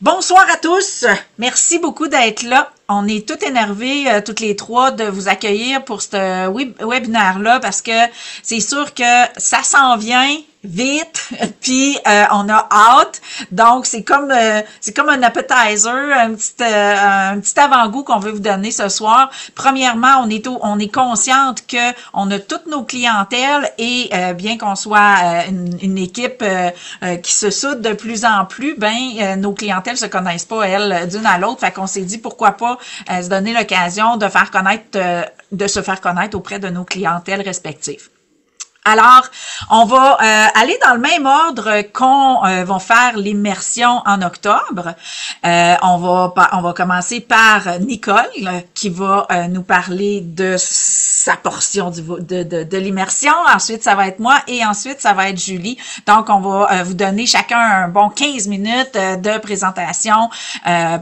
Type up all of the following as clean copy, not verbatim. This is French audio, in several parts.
Bonsoir à tous. Merci beaucoup d'être là. On est tout énervés, toutes les trois, de vous accueillir pour ce webinaire-là parce que c'est sûr que ça s'en vient vite, puis on a hâte. Donc c'est comme un appetizer, un petit avant-goût qu'on veut vous donner ce soir. Premièrement, on est consciente que on a toutes nos clientèles et bien qu'on soit une équipe qui se soude de plus en plus, nos clientèles se connaissent pas elles d'une à l'autre. Fait qu'on s'est dit pourquoi pas se donner l'occasion de se faire connaître auprès de nos clientèles respectives. Alors, on va aller dans le même ordre qu'on va faire l'immersion en octobre. On va commencer par Nicole qui va nous parler de sa portion de l'immersion. Ensuite, ça va être moi et ensuite, ça va être Julie. Donc, on va vous donner chacun un bon 15 minutes de présentation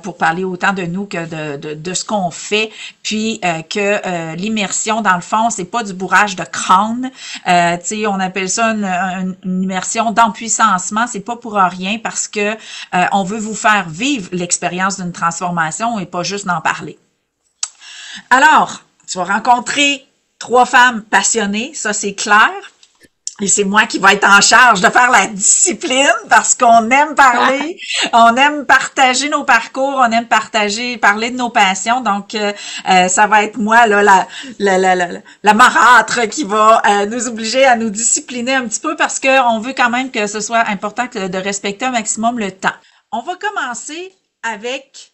pour parler autant de nous que de ce qu'on fait. Puis que l'immersion, dans le fond, c'est pas du bourrage de crâne. On appelle ça une immersion d'empuissancement. C'est pas pour rien parce que on veut vous faire vivre l'expérience d'une transformation et pas juste d'en parler. Alors, tu vas rencontrer trois femmes passionnées, ça c'est clair. Et c'est moi qui va être en charge de faire la discipline parce qu'on aime parler, on aime partager nos parcours, on aime parler de nos passions. Donc, ça va être moi là, la marâtre qui va nous obliger à nous discipliner un petit peu parce qu'on veut quand même que ce soit important de respecter un maximum le temps. On va commencer avec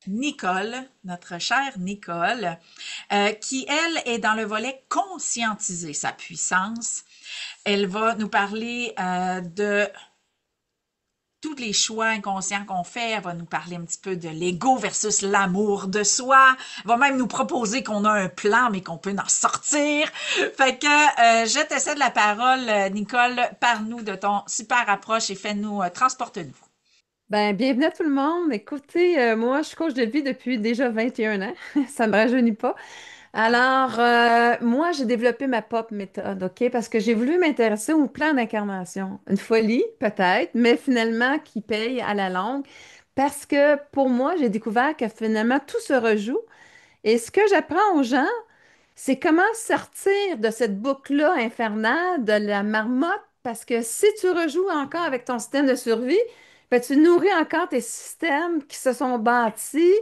Nicole, notre chère Nicole, qui, elle, est dans le volet conscientiser sa puissance. Elle va nous parler de tous les choix inconscients qu'on fait. Elle va nous parler un petit peu de l'ego versus l'amour de soi. Elle va même nous proposer qu'on a un plan, mais qu'on peut en sortir. Fait que je te cède la parole, Nicole. Parle-nous de ton super approche et fais-nous, transporte-nous. Bienvenue à tout le monde. Écoutez, moi, je suis coach de vie depuis déjà 21 ans. Ça me rajeunit pas. Alors, moi, j'ai développé ma pop méthode, OK? Parce que j'ai voulu m'intéresser au plan d'incarnation. Une folie, peut-être, mais finalement, qui paye à la longue. Parce que pour moi, j'ai découvert que finalement, tout se rejoue. Et ce que j'apprends aux gens, c'est comment sortir de cette boucle-là infernale, de la marmotte, parce que si tu rejoues encore avec ton système de survie, tu nourris encore tes systèmes qui se sont bâtis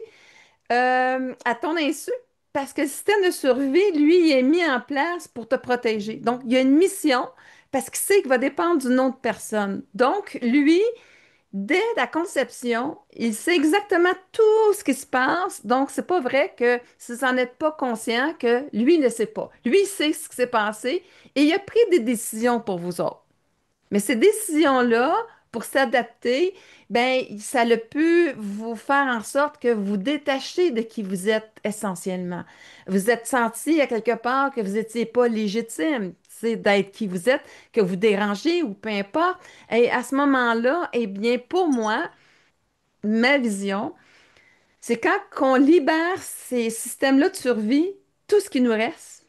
à ton insu, parce que le système de survie, lui, il est mis en place pour te protéger. Donc, il y a une mission, parce qu'il sait qu'il va dépendre d'une autre personne. Donc, lui, dès la conception, il sait exactement tout ce qui se passe. Donc, c'est pas vrai que si vous n'en êtes pas conscient, que lui ne sait pas. Lui, il sait ce qui s'est passé et il a pris des décisions pour vous autres. Mais ces décisions-là, pour s'adapter, ça a pu vous faire en sorte que vous vous détachez de qui vous êtes essentiellement. Vous êtes senti à quelque part que vous n'étiez pas légitime, c'est d'être qui vous êtes, que vous dérangez ou peu importe. Et à ce moment-là, eh bien, pour moi, ma vision, c'est quand on libère ces systèmes-là de survie, tout ce qui nous reste,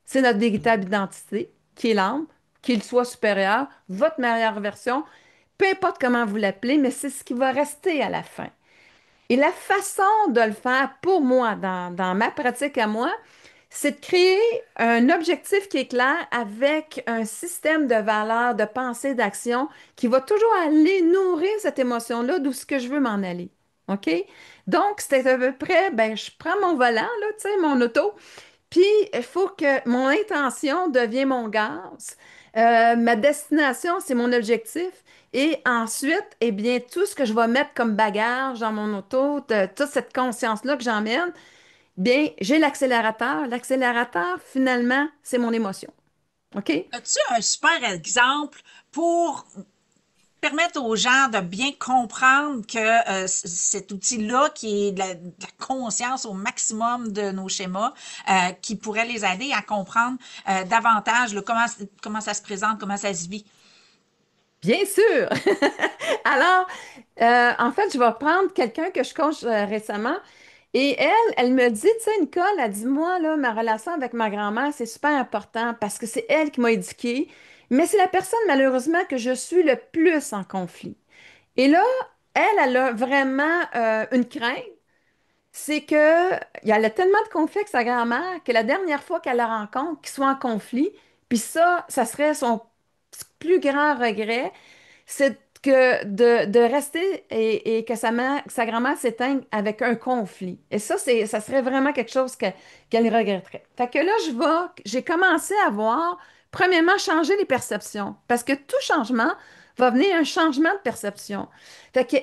c'est notre véritable identité, qui est l'âme, qu'il soit supérieur, votre meilleure version, peu importe comment vous l'appelez, mais c'est ce qui va rester à la fin. Et la façon de le faire pour moi, dans ma pratique à moi, c'est de créer un objectif qui est clair avec un système de valeurs, de pensée, d'action qui va toujours aller nourrir cette émotion-là d'où ce que je veux m'en aller. OK? Donc, c'est à peu près, je prends mon volant, là, tu sais, mon auto, puis, il faut que mon intention devienne mon gaz. Ma destination, c'est mon objectif. Et ensuite, eh bien, tout ce que je vais mettre comme bagage dans mon auto, toute cette conscience-là que j'emmène, bien, j'ai l'accélérateur. L'accélérateur, finalement, c'est mon émotion. OK? As-tu un super exemple pour permettre aux gens de bien comprendre que cet outil-là, qui est de la conscience au maximum de nos schémas, qui pourrait les aider à comprendre davantage comment ça se présente, comment ça se vit? Bien sûr! Alors, en fait, je vais prendre quelqu'un que je coach récemment. Et elle me dit, tu sais, Nicole, elle dit, moi, là, ma relation avec ma grand-mère, c'est super important parce que c'est elle qui m'a éduquée, mais c'est la personne, malheureusement, que je suis le plus en conflit. Et là, elle a vraiment une crainte. C'est que elle a tellement de conflits avec sa grand-mère que la dernière fois qu'elle la rencontre, qu'ils soient en conflit, puis ça serait son plus grand regret, c'est que de rester et que que sa grand-mère s'éteigne avec un conflit. Et ça serait vraiment quelque chose qu'elle regretterait. Fait que là, j'ai commencé à voir, premièrement, changer les perceptions. Parce que tout changement va venir un changement de perception. Fait que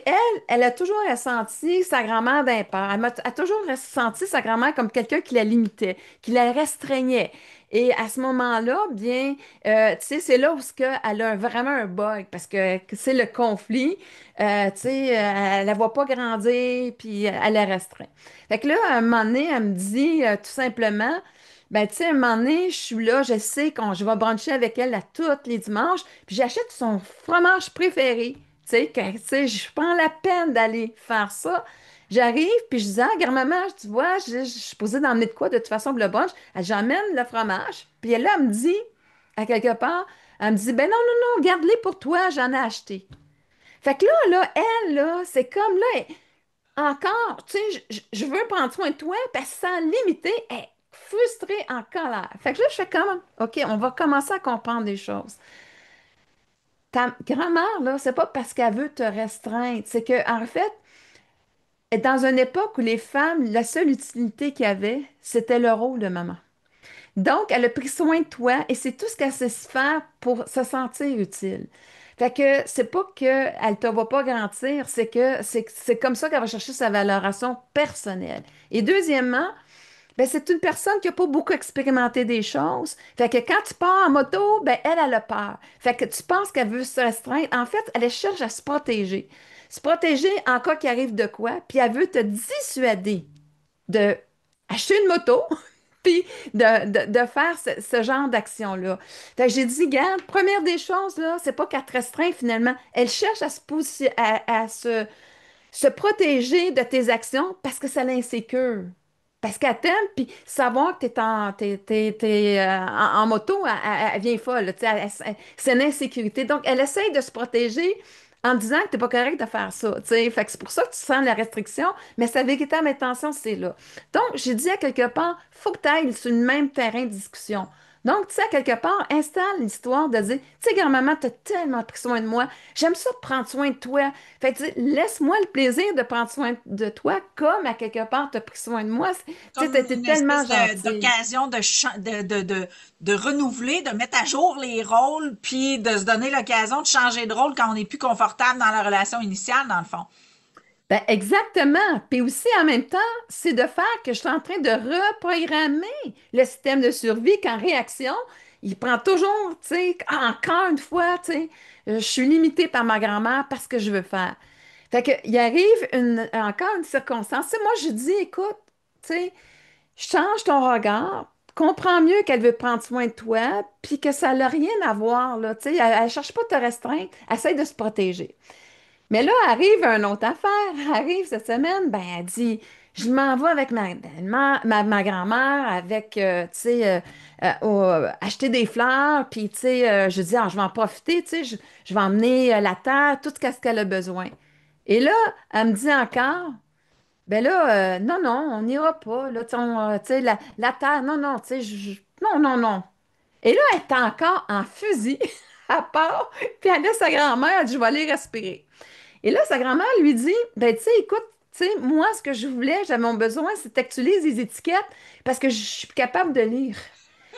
elle a toujours ressenti sa grand-mère d'un père. A toujours ressenti sa grand-mère comme quelqu'un qui la limitait, qui la restreignait. Et à ce moment-là, bien, tu sais, c'est là où elle a vraiment un bug parce que c'est le conflit. Tu sais, elle la voit pas grandir, puis elle la restreint. Fait que là, à un moment donné, elle me dit tout simplement, ben, tu sais, à un moment donné, je suis là, je sais quand je vais bruncher avec elle à tous les dimanches, puis j'achète son fromage préféré. Tu sais, je prends la peine d'aller faire ça. J'arrive, puis je dis, ah, grand-maman, tu vois, je suis posée d'emmener de quoi de toute façon pour le brunch. J'emmène le fromage. Puis là, elle me dit, à quelque part, elle me dit, ben non, non, non, garde-les pour toi, j'en ai acheté. Fait que elle, là, c'est comme là, encore, tu sais, je veux prendre soin de toi, parce que sans limiter, elle est frustrée, en colère. Fait que là, je fais comme, OK, on va commencer à comprendre des choses. Ta grand-mère, là, c'est pas parce qu'elle veut te restreindre, c'est que en fait, dans une époque où les femmes, la seule utilité qu'il y avait, c'était le rôle de maman. Donc, elle a pris soin de toi et c'est tout ce qu'elle sait se faire pour se sentir utile. Fait que c'est pas qu'elle ne te va pas grandir, c'est que c'est comme ça qu'elle va chercher sa valorisation personnelle. Et deuxièmement, ben, c'est une personne qui n'a pas beaucoup expérimenté des choses. Fait que quand tu pars en moto, ben, elle a peur. Fait que tu penses qu'elle veut se restreindre. En fait, elle cherche à se protéger. Se protéger en cas qu'il arrive de quoi, puis elle veut te dissuader de acheter une moto, puis de faire ce genre d'action-là. Fait que j'ai dit, garde, première des choses, là, c'est pas qu'elle te restreint finalement. Elle cherche à se protéger de tes actions parce que ça l'insécure. Parce qu'elle t'aime, puis savoir que t'es en moto, elle vient folle, là, tu sais, c'est une insécurité. Donc, elle essaye de se protéger en disant que t'es pas correct de faire ça, tu sais. Fait que c'est pour ça que tu sens la restriction, mais sa véritable intention, c'est là. Donc, j'ai dit à quelque part, faut que tu ailles sur le même terrain de discussion. Donc, tu sais, à quelque part, installe l'histoire de dire, tu sais, grand-maman, t'as tellement pris soin de moi, j'aime ça prendre soin de toi. Fait que, tu sais, laisse-moi le plaisir de prendre soin de toi comme à quelque part t'as pris soin de moi. Tu sais, Comme t'es une tellement espèce gentil. d'occasion de renouveler, de mettre à jour les rôles, puis de se donner l'occasion de changer de rôle quand on n'est plus confortable dans la relation initiale, dans le fond. Ben, exactement. Puis aussi, en même temps, c'est de faire que je suis en train de reprogrammer le système de survie qu'en réaction, il prend toujours, tu sais, encore une fois, tu sais, je suis limitée par ma grand-mère parce que je veux faire. Fait que, il arrive encore une circonstance. Tu sais, moi, je dis, écoute, tu sais, change ton regard, comprends mieux qu'elle veut prendre soin de toi, puis que ça n'a rien à voir, là. Tu sais, elle ne cherche pas à te restreindre, elle essaie de se protéger. Mais là, arrive une autre affaire, arrive cette semaine, ben, elle dit, je m'en vais avec ma grand-mère, avec, tu sais, acheter des fleurs, puis, tu sais, je dis, ah, je vais en profiter, tu sais, je vais emmener la terre, tout ce qu'elle a besoin. Et là, elle me dit encore, ben là, non, non, on n'ira pas, là, tu sais, la terre, non, non, tu sais, non, non, non. Et là, elle est encore en fusil, à part, puis elle laisse sa grand-mère, elle dit, je vais aller respirer. Et là, sa grand-mère lui dit, ben, tu sais, écoute, tu sais, moi, ce que je voulais, j'avais mon besoin, c'était que tu lises les étiquettes parce que je suis capable de lire.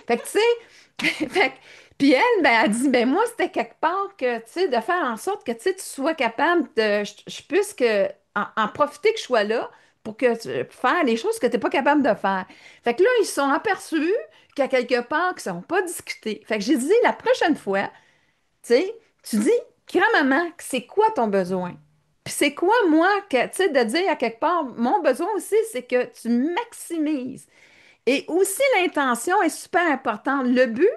Fait que, tu sais, fait que- puis elle, ben, elle dit, ben, moi, c'était quelque part que, tu sais, de faire en sorte que, tu sais, tu sois capable je puisse en profiter que je sois là pour pour faire les choses que tu n'es pas capable de faire. Fait que là, ils se sont aperçus qu'à quelque part, qu'ils ne sont pas discutés. Fait que j'ai dit, la prochaine fois, tu sais, tu dis, grand-maman, c'est quoi ton besoin? Puis c'est quoi, moi, que, tu sais, de dire à quelque part, mon besoin aussi, c'est que tu maximises. Et aussi, l'intention est super importante. Le but,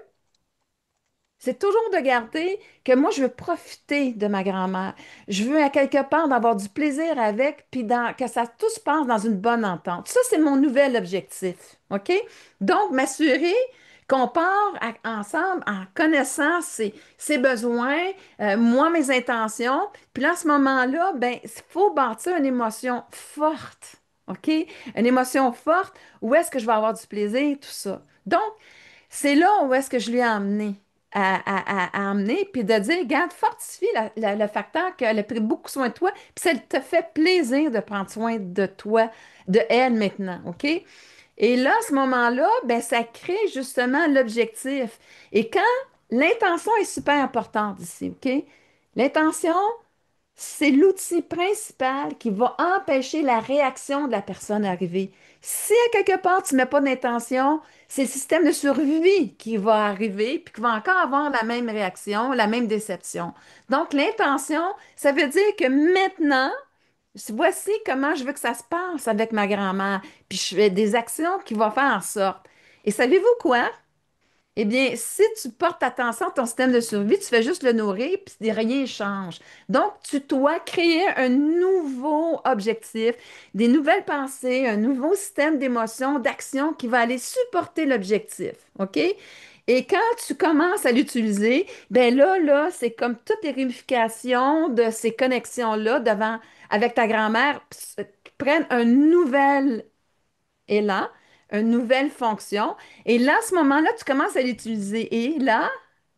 c'est toujours de garder que moi, je veux profiter de ma grand-mère. Je veux, à quelque part, d'avoir du plaisir avec, puis que ça tout se passe dans une bonne entente. Ça, c'est mon nouvel objectif. OK? Donc, m'assurer qu'on part ensemble en connaissant ses besoins, moi, mes intentions. Puis là, à ce moment-là, ben, il faut bâtir une émotion forte. OK? Une émotion forte, où est-ce que je vais avoir du plaisir, tout ça. Donc, c'est là où est-ce que je lui ai emmené à emmener, puis de dire, regarde, fortifie le facteur qu'elle a pris beaucoup soin de toi, puis ça te fait plaisir de prendre soin de toi, de elle maintenant, OK? Et là, à ce moment-là, ben, ça crée justement l'objectif. Et quand l'intention est super importante ici, OK? L'intention, c'est l'outil principal qui va empêcher la réaction de la personne arrivée. Si à quelque part tu ne mets pas d'intention, c'est le système de survie qui va arriver puis qui va encore avoir la même réaction, la même déception. Donc l'intention, ça veut dire que maintenant, voici comment je veux que ça se passe avec ma grand-mère. Puis je fais des actions qui vont faire en sorte. Et savez-vous quoi? Eh bien, si tu portes attention à ton système de survie, tu fais juste le nourrir, puis rien ne change. Donc, tu dois créer un nouveau objectif, des nouvelles pensées, un nouveau système d'émotion, d'action qui va aller supporter l'objectif. OK? Et quand tu commences à l'utiliser, ben là, c'est comme toutes les ramifications de ces connexions-là devant, avec ta grand-mère, prennent un nouvel élan, une nouvelle fonction. Et là, à ce moment-là, tu commences à l'utiliser. Et là,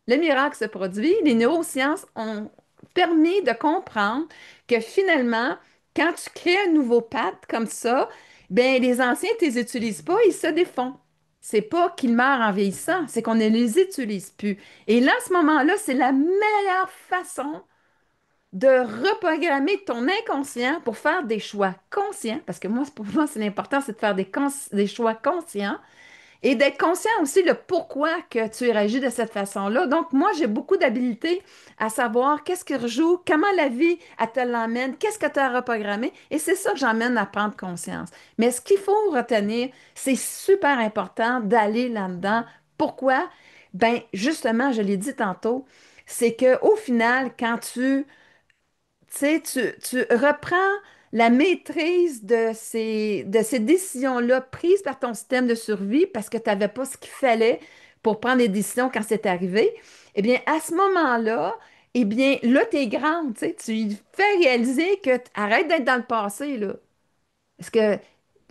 le miracle se produit. Les neurosciences ont permis de comprendre que finalement, quand tu crées un nouveau pattern comme ça, ben les anciens, tu les utilises pas, ils se défont. C'est pas qu'ils meurent en vieillissant, c'est qu'on ne les utilise plus. Et là, à ce moment-là, c'est la meilleure façon de reprogrammer ton inconscient pour faire des choix conscients, parce que moi, pour moi, c'est l'important, c'est de faire des choix conscients et d'être conscient aussi le pourquoi que tu réagis de cette façon-là. Donc, moi, j'ai beaucoup d'habileté à savoir qu'est-ce qui rejoue, comment la vie, elle te l'emmène, qu'est-ce que tu as reprogrammé, et c'est ça que j'emmène à prendre conscience. Mais ce qu'il faut retenir, c'est super important d'aller là-dedans. Pourquoi? Ben, justement, je l'ai dit tantôt, c'est qu'au final, quand tu sais, tu reprends la maîtrise de ces décisions-là prises par ton système de survie parce que tu n'avais pas ce qu'il fallait pour prendre des décisions quand c'est arrivé. Eh bien, à ce moment-là, eh bien, là, tu es grande, tu sais, tu lui fais réaliser que arrête d'être dans le passé, là. Parce que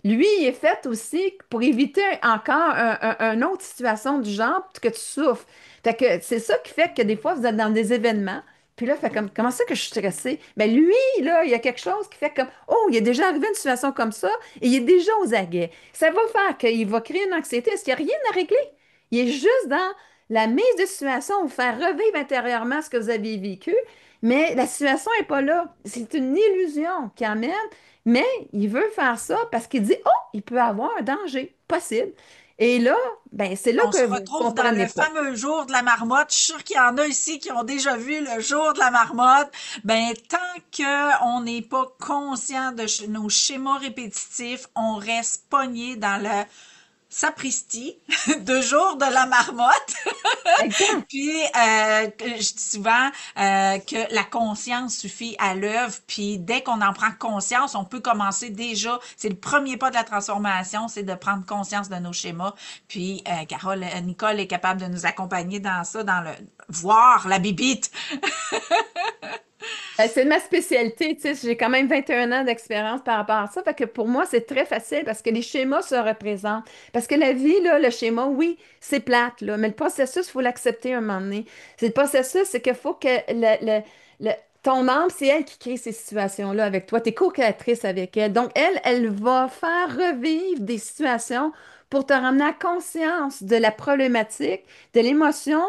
lui, il est fait aussi pour éviter encore une autre situation du genre que tu souffres. Fait que c'est ça qui fait que des fois, vous êtes dans des événements, puis là, fait comme, comment ça que je suis stressée? Ben lui, là, il y a quelque chose qui fait comme, oh, il est déjà arrivé une situation comme ça, et il est déjà aux aguets. Ça va faire qu'il va créer une anxiété. Est-ce qu'il n'y a rien à régler? Il est juste dans la mise de situation où faire revivre intérieurement ce que vous avez vécu, mais la situation n'est pas là. C'est une illusion qui amène mais il veut faire ça parce qu'il dit, oh, il peut avoir un danger possible. Et là, ben, c'est là On se que vous ne retrouve dans comprenez le pas. fameux jour de la marmotte. Je suis sûre qu'il y en a ici qui ont déjà vu le jour de la marmotte. Ben, tant que on n'est pas conscient de nos schémas répétitifs, on reste pogné dans le sapristi de jour de la marmotte. Exact. Puis, je dis souvent que la conscience suffit à l'œuvre. Puis, dès qu'on en prend conscience, on peut commencer déjà. C'est le premier pas de la transformation, c'est de prendre conscience de nos schémas. Puis, Nicole est capable de nous accompagner dans ça, dans le voir la bibite. C'est ma spécialité, tu sais, j'ai quand même 21 ans d'expérience par rapport à ça. Fait que pour moi, c'est très facile parce que les schémas se représentent. Parce que la vie, là, le schéma, oui, c'est plate, là, mais le processus, il faut l'accepter un moment donné. C'est le processus, c'est qu'il faut que le- ton âme, c'est elle qui crée ces situations-là avec toi. Tu es co-créatrice avec elle. Donc, elle va faire revivre des situations pour te ramener à conscience de la problématique, de l'émotion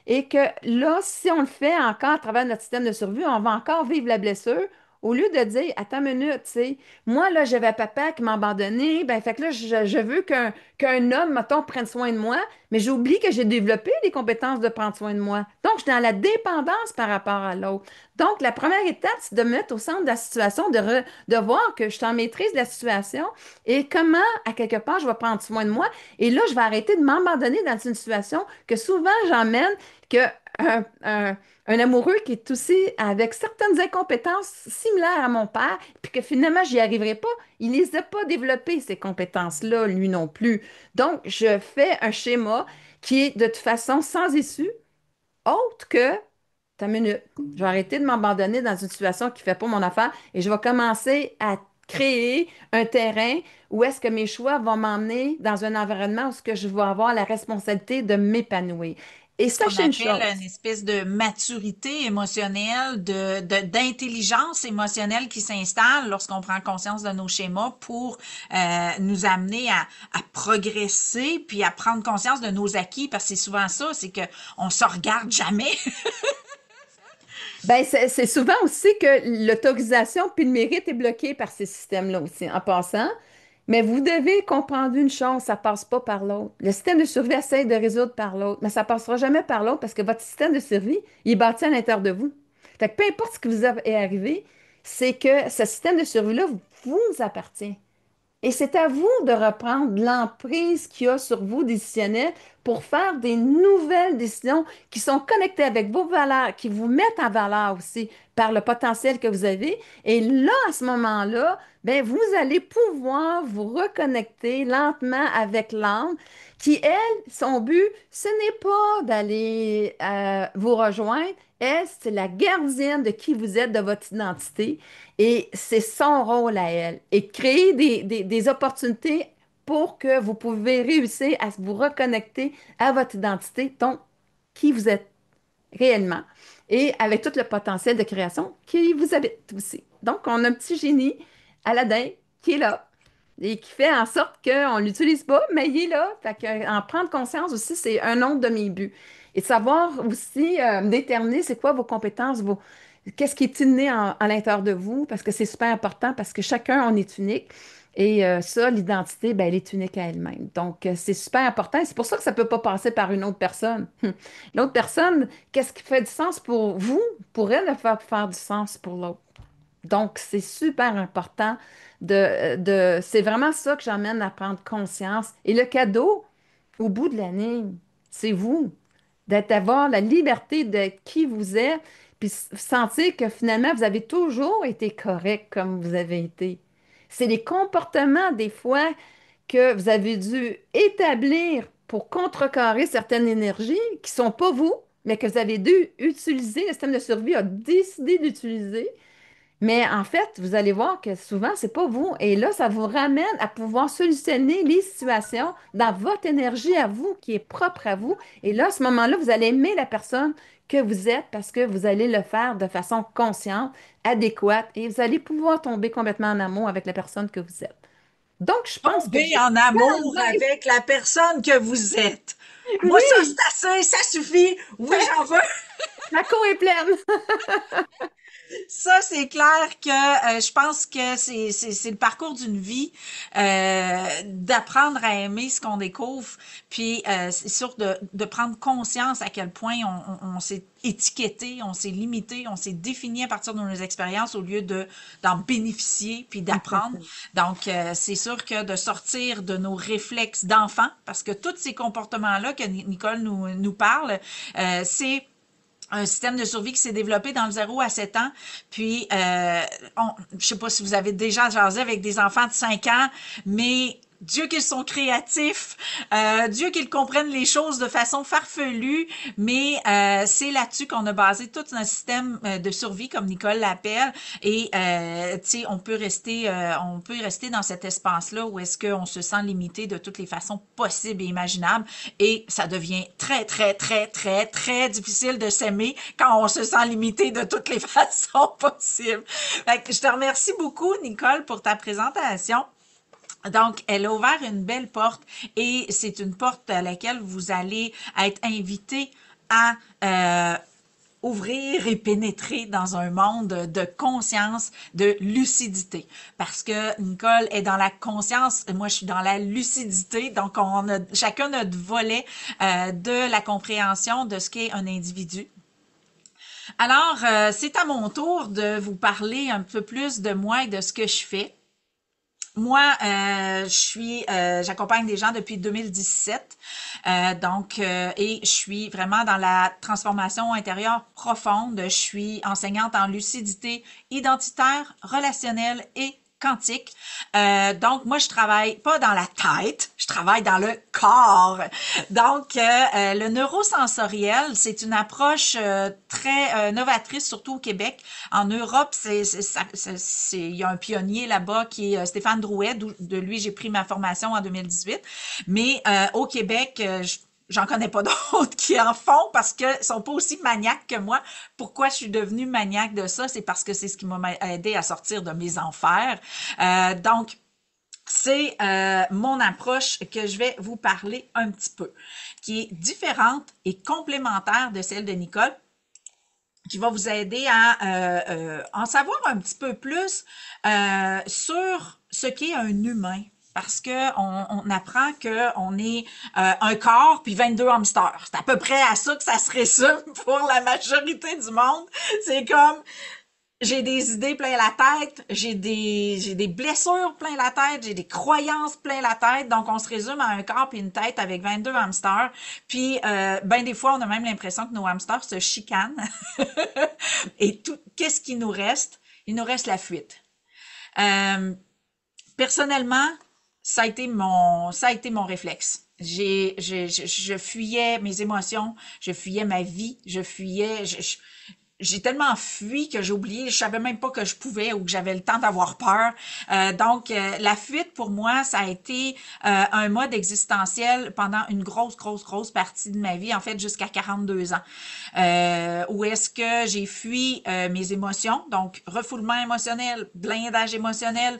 et que là, si on le fait encore à travers notre système de survie, on va encore vivre la blessure. Au lieu de dire, attends une minute, tu sais, moi, là, j'avais papa qui m'a abandonné, ben, fait que là, je veux qu'un homme, mettons, prenne soin de moi, mais j'oublie que j'ai développé les compétences de prendre soin de moi. Donc, je suis dans la dépendance par rapport à l'autre. Donc, la première étape, c'est de me mettre au centre de la situation, de voir que je suis en maîtrise de la situation et comment, à quelque part, je vais prendre soin de moi. Et là, je vais arrêter de m'abandonner dans une situation que souvent j'emmène que un amoureux qui est aussi avec certaines incompétences similaires à mon père, puis que finalement, j'y arriverai pas. Il les a pas développées, ces compétences-là, lui non plus. Donc, je fais un schéma qui est de toute façon sans issue, autre que, t'as une minute, je vais arrêter de m'abandonner dans une situation qui fait pas mon affaire et je vais commencer à créer un terrain où est-ce que mes choix vont m'emmener dans un environnement où est-ce que je vais avoir la responsabilité de m'épanouir. Et Ce qu'on sachez une appelle chose, une espèce de maturité émotionnelle, d'intelligence émotionnelle qui s'installe lorsqu'on prend conscience de nos schémas pour nous amener à progresser, puis à prendre conscience de nos acquis, parce que c'est souvent ça, c'est que on se regarde jamais. ben c'est souvent aussi que l'autorisation puis le mérite est bloqué par ces systèmes-là aussi, en passant. Mais vous devez comprendre une chose, ça passe pas par l'autre. Le système de survie essaie de résoudre par l'autre, mais ça passera jamais par l'autre parce que votre système de survie, il est bâti à l'intérieur de vous. Fait que peu importe ce qui vous est arrivé, c'est que ce système de survie-là vous appartient. Et c'est à vous de reprendre l'emprise qu'il y a sur vous décisionnelle pour faire des nouvelles décisions qui sont connectées avec vos valeurs, qui vous mettent en valeur aussi par le potentiel que vous avez. Et là, à ce moment-là, ben, vous allez pouvoir vous reconnecter lentement avec l'âme qui, elle, son but, ce n'est pas d'aller vous rejoindre. Elle, c'est la gardienne de qui vous êtes, de votre identité. Et c'est son rôle à elle. Et de créer des opportunités pour que vous pouvez réussir à vous reconnecter à votre identité, donc qui vous êtes réellement, et avec tout le potentiel de création qui vous habite aussi. Donc, on a un petit génie, Aladdin, qui est là et qui fait en sorte qu'on ne l'utilise pas, mais il est là. Fait qu'en prendre conscience aussi, c'est un autre de mes buts. Et de savoir aussi déterminer c'est quoi vos compétences, qu'est-ce qui est inné à l'intérieur de vous, parce que c'est super important, parce que chacun, on est unique. Et ça, l'identité, ben, elle est unique à elle-même. Donc, c'est super important. Et c'est pour ça que ça ne peut pas passer par une autre personne. L'autre personne, qu'est-ce qui fait du sens pour vous, pour elle, de faire du sens pour l'autre. Donc, c'est super important c'est vraiment ça que j'emmène à prendre conscience. Et le cadeau, au bout de l'année, c'est vous, d'avoir la liberté d'être qui vous êtes, puis sentir que finalement, vous avez toujours été correct comme vous avez été. C'est les comportements, des fois, que vous avez dû établir pour contrecarrer certaines énergies qui sont pas vous, mais que vous avez dû utiliser, le système de survie a décidé d'utiliser. Mais en fait, vous allez voir que souvent, c'est pas vous. Et là, ça vous ramène à pouvoir solutionner les situations dans votre énergie à vous, qui est propre à vous. Et là, à ce moment-là, vous allez aimer la personne que vous êtes parce que vous allez le faire de façon consciente, adéquate, et vous allez pouvoir tomber complètement en amour avec la personne que vous êtes. Donc, je pense que Tomber j'ai en amour tellement... avec la personne que vous êtes. Moi, ça, Oui, c'est assez, ça suffit. Oui, j'en veux. la cour est pleine. Ça, c'est clair que je pense que c'est le parcours d'une vie d'apprendre à aimer ce qu'on découvre, puis c'est sûr de prendre conscience à quel point on s'est étiqueté, on s'est limité, on s'est défini à partir de nos expériences au lieu de d'en bénéficier puis d'apprendre. Exactement. Donc, c'est sûr que de sortir de nos réflexes d'enfants, parce que tous ces comportements-là que Nicole nous parle, c'est un système de survie qui s'est développé dans le 0 à 7 ans. Puis, je sais pas si vous avez déjà jasé avec des enfants de 5 ans, mais Dieu qu'ils sont créatifs, Dieu qu'ils comprennent les choses de façon farfelue, mais c'est là-dessus qu'on a basé tout un système de survie, comme Nicole l'appelle, et tu sais, on peut rester dans cet espace-là où est-ce qu'on se sent limité de toutes les façons possibles et imaginables, et ça devient très, très, très, très, très difficile de s'aimer quand on se sent limité de toutes les façons possibles. Fait que je te remercie beaucoup, Nicole, pour ta présentation. Donc, elle a ouvert une belle porte et c'est une porte à laquelle vous allez être invité à ouvrir et pénétrer dans un monde de conscience, de lucidité. Parce que Nicole est dans la conscience, moi je suis dans la lucidité, donc on a chacun notre volet de la compréhension de ce qu'est un individu. Alors, c'est à mon tour de vous parler un peu plus de moi et de ce que je fais. Moi, j'accompagne des gens depuis 2017, et je suis vraiment dans la transformation intérieure profonde. Je suis enseignante en lucidité identitaire, relationnelle et quantique. Donc, moi, je travaille pas dans la tête, je travaille dans le corps. Donc, le neurosensoriel, c'est une approche très novatrice, surtout au Québec. En Europe, il y a un pionnier là-bas qui est Stéphane Drouet, de lui j'ai pris ma formation en 2018. Mais au Québec, j'en connais pas d'autres qui en font parce que sont pas aussi maniaques que moi. Pourquoi je suis devenue maniaque de ça? C'est parce que c'est ce qui m'a aidé à sortir de mes enfers. Donc, c'est mon approche que je vais vous parler un petit peu, qui est différente et complémentaire de celle de Nicole, qui va vous aider à en savoir un petit peu plus sur ce qu'est un humain. Parce que on apprend qu'on est un corps puis 22 hamsters. C'est à peu près à ça que ça se résume pour la majorité du monde. C'est comme j'ai des idées plein la tête, j'ai des blessures plein la tête, j'ai des croyances plein la tête. Donc, on se résume à un corps et une tête avec 22 hamsters. Puis, ben des fois, on a même l'impression que nos hamsters se chicanent. Et tout, qu'est-ce qui nous reste? Il nous reste la fuite. Euh, Personnellement, ça a été mon réflexe. Je fuyais mes émotions, je fuyais ma vie, j'ai tellement fui que j'ai oublié, je savais même pas que je pouvais ou que j'avais le temps d'avoir peur. Donc, la fuite, pour moi, ça a été un mode existentiel pendant une grosse partie de ma vie, en fait, jusqu'à 42 ans. Où est-ce que j'ai fui mes émotions, donc refoulement émotionnel, blindage émotionnel,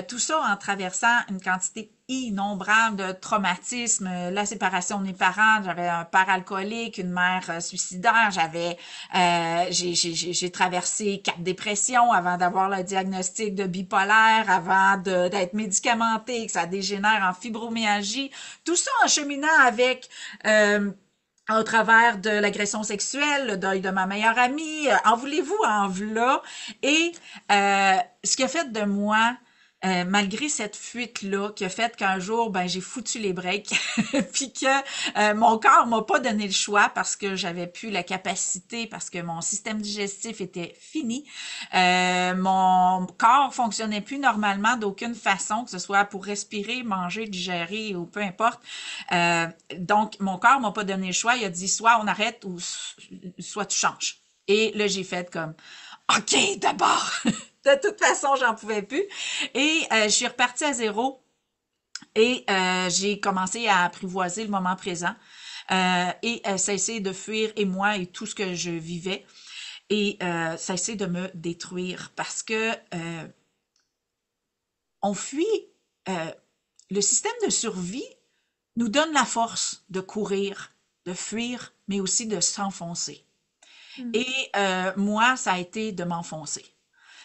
tout ça en traversant une quantité innombrable de traumatismes, la séparation de mes parents, j'avais un père alcoolique, une mère suicidaire, j'ai traversé 4 dépressions avant d'avoir le diagnostic de bipolaire, avant d'être médicamentée, que ça dégénère en fibromyalgie, tout ça en cheminant avec au travers de l'agression sexuelle, le deuil de ma meilleure amie, en voulez-vous, en v'là. Et ce qui a fait de moi, malgré cette fuite-là, qui a fait qu'un jour, ben j'ai foutu les breaks, puis que mon corps m'a pas donné le choix parce que j'avais plus la capacité, parce que mon système digestif était fini. Mon corps fonctionnait plus normalement d'aucune façon, que ce soit pour respirer, manger, digérer ou peu importe. Donc, mon corps m'a pas donné le choix. Il a dit soit on arrête ou soit tu changes. Et là, j'ai fait comme OK, d'abord. De toute façon, j'en pouvais plus. Et je suis repartie à zéro et j'ai commencé à apprivoiser le moment présent et cesser de fuir et moi et tout ce que je vivais et cesser de me détruire parce que on fuit. euh, le système de survie nous donne la force de courir, de fuir, mais aussi de s'enfoncer. Mm. Et moi, ça a été de m'enfoncer.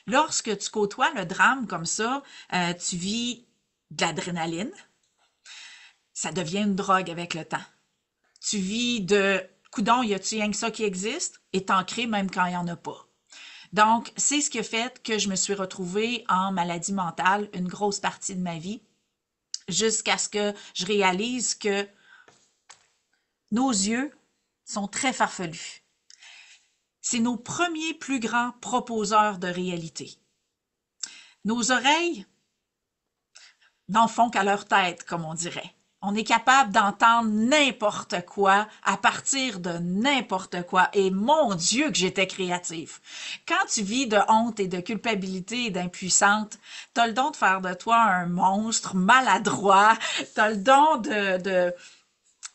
Lorsque tu côtoies le drame comme ça, tu vis de l'adrénaline, ça devient une drogue avec le temps. Tu vis de coudon, y a-tu rien que ça qui existe? Et t'en crées même quand il n'y en a pas. Donc, c'est ce qui a fait que je me suis retrouvée en maladie mentale une grosse partie de ma vie, jusqu'à ce que je réalise que nos yeux sont très farfelus. C'est nos premiers plus grands proposeurs de réalité. Nos oreilles n'en font qu'à leur tête, comme on dirait. On est capable d'entendre n'importe quoi à partir de n'importe quoi. Et mon Dieu que j'étais créative. Quand tu vis de honte et de culpabilité et d'impuissante, t'as le don de faire de toi un monstre maladroit. T'as le don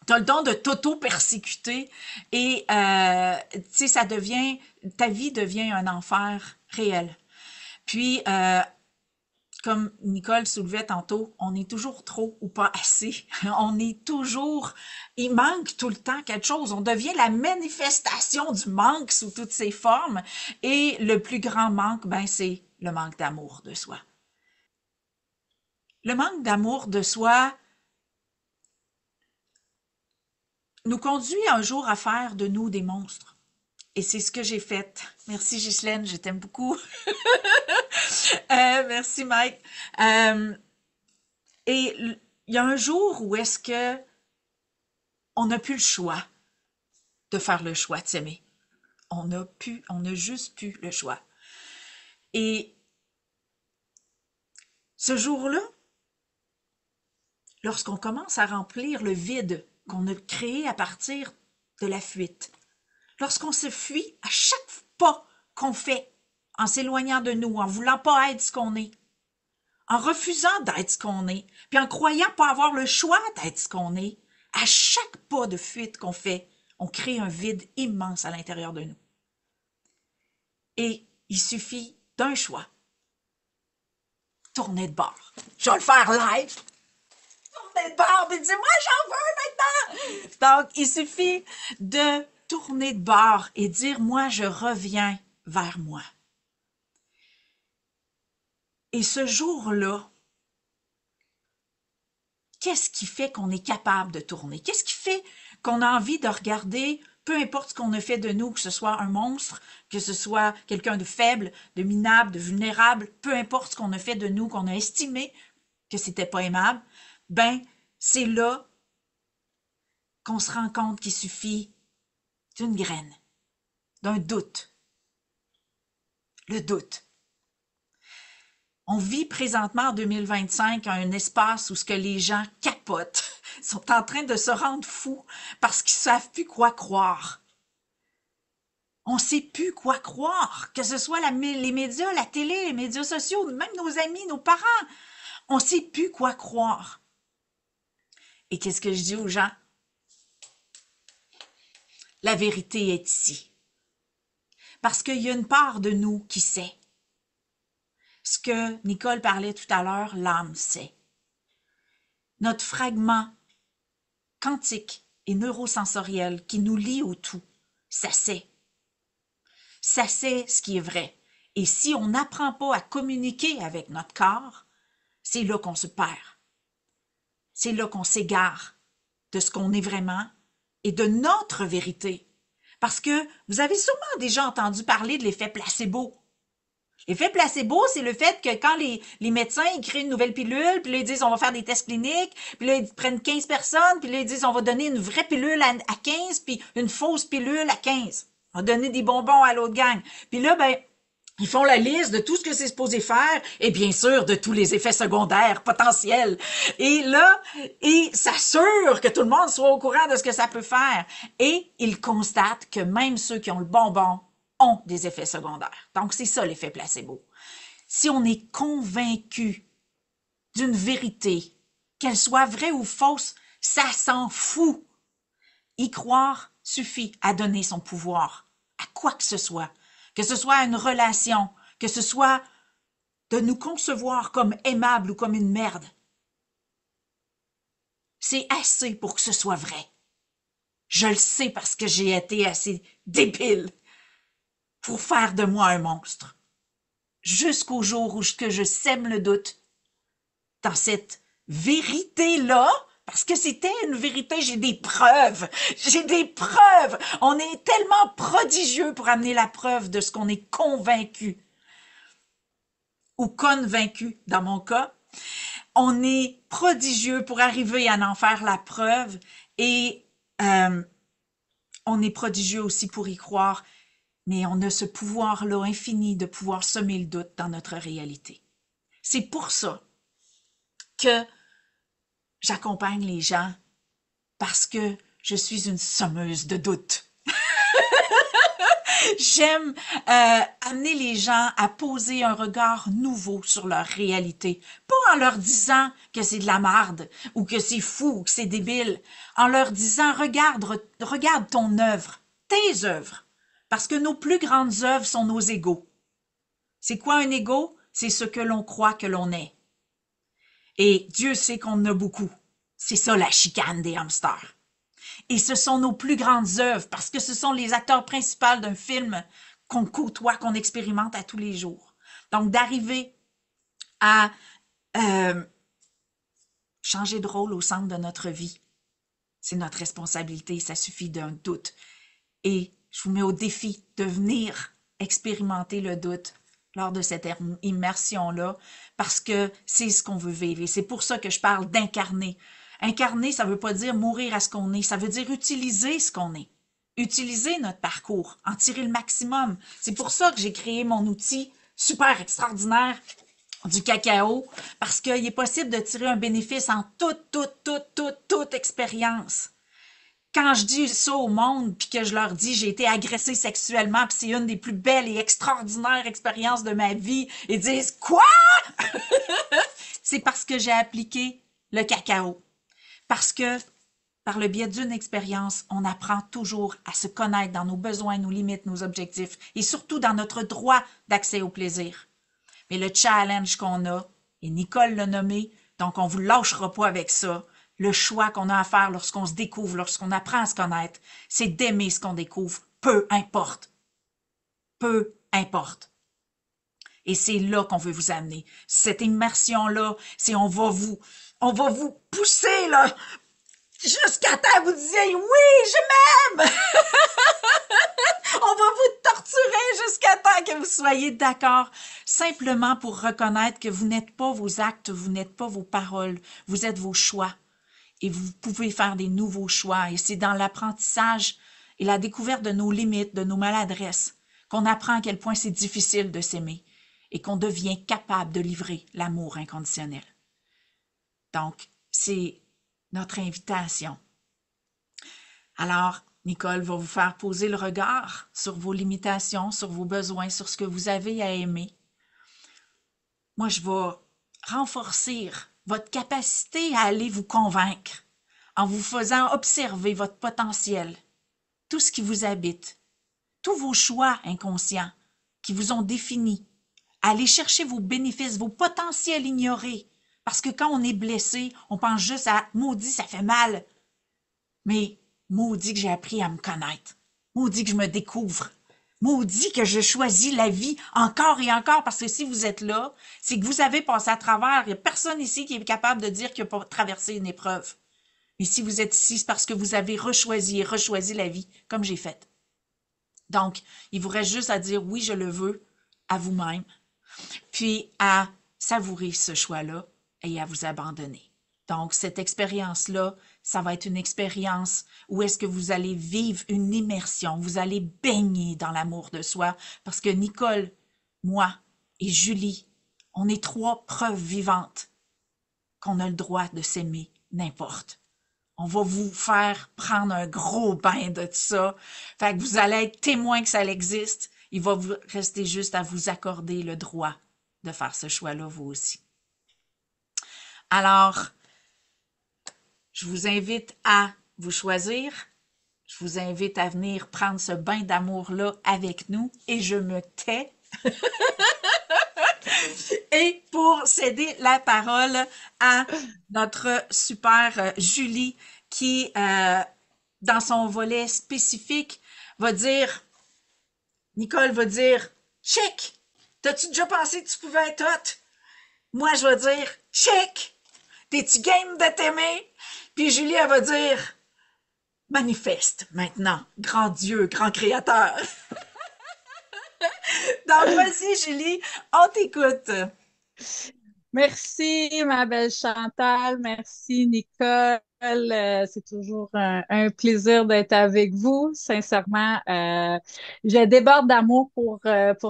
t'as le don de t'auto-persécuter et tu sais, ta vie devient un enfer réel. Puis, comme Nicole soulevait tantôt, on est toujours trop ou pas assez. On est toujours, il manque tout le temps quelque chose. On devient la manifestation du manque sous toutes ses formes. Et le plus grand manque, ben, c'est le manque d'amour de soi. Le manque d'amour de soi nous conduit un jour à faire de nous des monstres. Et c'est ce que j'ai fait. Merci Ghislaine, je t'aime beaucoup. Merci Mike. Et il y a un jour où est-ce que on n'a plus le choix de faire le choix de s'aimer. On a juste plus le choix. Et ce jour-là, lorsqu'on commence à remplir le vide qu'on a créé à partir de la fuite, lorsqu'on se fuit à chaque pas qu'on fait, en s'éloignant de nous, en voulant pas être ce qu'on est, en refusant d'être ce qu'on est, puis en croyant pas avoir le choix d'être ce qu'on est, à chaque pas de fuite qu'on fait, on crée un vide immense à l'intérieur de nous. Et il suffit d'un choix. Tourner de bord. Je vais le faire live. Tourner de bord, puis dis-moi, j'en veux maintenant! Donc, il suffit de tourner de bord et dire, moi, je reviens vers moi. Et ce jour-là, qu'est-ce qui fait qu'on est capable de tourner? Qu'est-ce qui fait qu'on a envie de regarder, peu importe ce qu'on a fait de nous, que ce soit un monstre, que ce soit quelqu'un de faible, de minable, de vulnérable, peu importe ce qu'on a fait de nous, qu'on a estimé que c'était pas aimable, ben, c'est là qu'on se rend compte qu'il suffit d'une graine, d'un doute. Le doute. On vit présentement en 2025 un espace où ce que les gens capotent, sont en train de se rendre fous parce qu'ils savent plus quoi croire. On sait plus quoi croire, que ce soit les médias, la télé, les médias sociaux, même nos amis, nos parents. On sait plus quoi croire. Et qu'est-ce que je dis aux gens? La vérité est ici. Parce qu'il y a une part de nous qui sait. Ce que Nicole parlait tout à l'heure, l'âme sait. Notre fragment quantique et neurosensoriel qui nous lie au tout, ça sait. Ça sait ce qui est vrai. Et si on n'apprend pas à communiquer avec notre corps, c'est là qu'on se perd. C'est là qu'on s'égare de ce qu'on est vraiment et de notre vérité. Parce que vous avez sûrement déjà entendu parler de l'effet placebo. L'effet placebo, c'est le fait que quand les médecins ils créent une nouvelle pilule, puis là ils disent on va faire des tests cliniques, puis là ils prennent 15 personnes, puis là ils disent on va donner une vraie pilule à 15, puis une fausse pilule à 15. On va donner des bonbons à l'autre gang. Puis là, ben, ils font la liste de tout ce que c'est supposé faire et bien sûr de tous les effets secondaires potentiels. Et là, ils s'assurent que tout le monde soit au courant de ce que ça peut faire. Et ils constatent que même ceux qui ont le bonbon ont des effets secondaires. Donc, c'est ça l'effet placebo. Si on est convaincu d'une vérité, qu'elle soit vraie ou fausse, ça s'en fout. Y croire suffit à donner son pouvoir à quoi que ce soit une relation, que ce soit de nous concevoir comme aimables ou comme une merde. C'est assez pour que ce soit vrai. Je le sais parce que j'ai été assez débile pour faire de moi un monstre. Jusqu'au jour où je sème le doute dans cette vérité-là, parce que c'était une vérité, j'ai des preuves. On est tellement prodigieux pour amener la preuve de ce qu'on est convaincu ou convaincu dans mon cas. On est prodigieux pour arriver à en faire la preuve et on est prodigieux aussi pour y croire, mais on a ce pouvoir-là infini de pouvoir semer le doute dans notre réalité. C'est pour ça que j'accompagne les gens parce que je suis une semeuse de doute. J'aime amener les gens à poser un regard nouveau sur leur réalité. Pas en leur disant que c'est de la marde, ou que c'est fou, ou que c'est débile. En leur disant, regarde ton œuvre, tes œuvres. Parce que nos plus grandes œuvres sont nos égos. C'est quoi un égo? C'est ce que l'on croit que l'on est. Et Dieu sait qu'on en a beaucoup. C'est ça la chicane des hamsters. Et ce sont nos plus grandes œuvres parce que ce sont les acteurs principaux d'un film qu'on côtoie, qu'on expérimente à tous les jours. Donc, d'arriver à changer de rôle au centre de notre vie, c'est notre responsabilité. Ça suffit d'un doute. Et je vous mets au défi de venir expérimenter le doute lors de cette immersion-là, parce que c'est ce qu'on veut vivre. Et c'est pour ça que je parle d'incarner. Incarner, ça veut pas dire mourir à ce qu'on est, ça veut dire utiliser ce qu'on est. Utiliser notre parcours, en tirer le maximum. C'est pour ça que j'ai créé mon outil super extraordinaire du cacao, parce qu'il est possible de tirer un bénéfice en toute expérience. Quand je dis ça au monde, puis que je leur dis j'ai été agressée sexuellement, puis c'est une des plus belles et extraordinaires expériences de ma vie, ils disent quoi? C'est parce que j'ai appliqué le cacao. Parce que par le biais d'une expérience, on apprend toujours à se connaître dans nos besoins, nos limites, nos objectifs, et surtout dans notre droit d'accès au plaisir. Mais le challenge qu'on a, et Nicole l'a nommé, donc on vous lâchera pas avec ça, le choix qu'on a à faire lorsqu'on se découvre, lorsqu'on apprend à se connaître, c'est d'aimer ce qu'on découvre, peu importe. Peu importe. Et c'est là qu'on veut vous amener. Cette immersion-là, c'est on va vous pousser, là, jusqu'à temps vous disiez, oui, je m'aime! On va vous torturer jusqu'à temps que vous soyez d'accord, simplement pour reconnaître que vous n'êtes pas vos actes, vous n'êtes pas vos paroles, vous êtes vos choix. Et vous pouvez faire des nouveaux choix. Et c'est dans l'apprentissage et la découverte de nos limites, de nos maladresses, qu'on apprend à quel point c'est difficile de s'aimer et qu'on devient capable de livrer l'amour inconditionnel. Donc, c'est notre invitation. Alors, Nicole va vous faire poser le regard sur vos limitations, sur vos besoins, sur ce que vous avez à aimer. Moi, je vais renforcer votre capacité à aller vous convaincre en vous faisant observer votre potentiel, tout ce qui vous habite, tous vos choix inconscients qui vous ont défini. Allez chercher vos bénéfices, vos potentiels ignorés. Parce que quand on est blessé, on pense juste à maudit, ça fait mal. Mais maudit que j'ai appris à me connaître. Maudit que je me découvre. Maudit que je choisis la vie encore et encore, parce que si vous êtes là, c'est que vous avez passé à travers. Il n'y a personne ici qui est capable de dire qu'il n'a pas traversé une épreuve. Mais si vous êtes ici, c'est parce que vous avez rechoisi et rechoisi la vie, comme j'ai fait. Donc, il vous reste juste à dire oui, je le veux, à vous-même, puis à savourer ce choix-là et à vous abandonner. Donc, cette expérience-là, ça va être une expérience où est-ce que vous allez vivre une immersion, vous allez baigner dans l'amour de soi, parce que Nicole, moi et Julie, on est trois preuves vivantes qu'on a le droit de s'aimer n'importe. On va vous faire prendre un gros bain de ça. Fait que vous allez être témoin que ça existe. Il va vous rester juste à vous accorder le droit de faire ce choix-là, vous aussi. Alors, je vous invite à vous choisir. Je vous invite à venir prendre ce bain d'amour-là avec nous. Et je me tais. Et pour céder la parole à notre super Julie qui, dans son volet spécifique, va dire, Nicole va dire, check, t'as-tu déjà pensé que tu pouvais être hot? Moi, je vais dire, check, t'es-tu game de t'aimer? Puis Julie, elle va dire, manifeste maintenant, grand Dieu, grand créateur. Donc, vas-y, Julie, on t'écoute. Merci, ma belle Chantal. Merci, Nicole. C'est toujours un plaisir d'être avec vous. Sincèrement, je déborde d'amour pour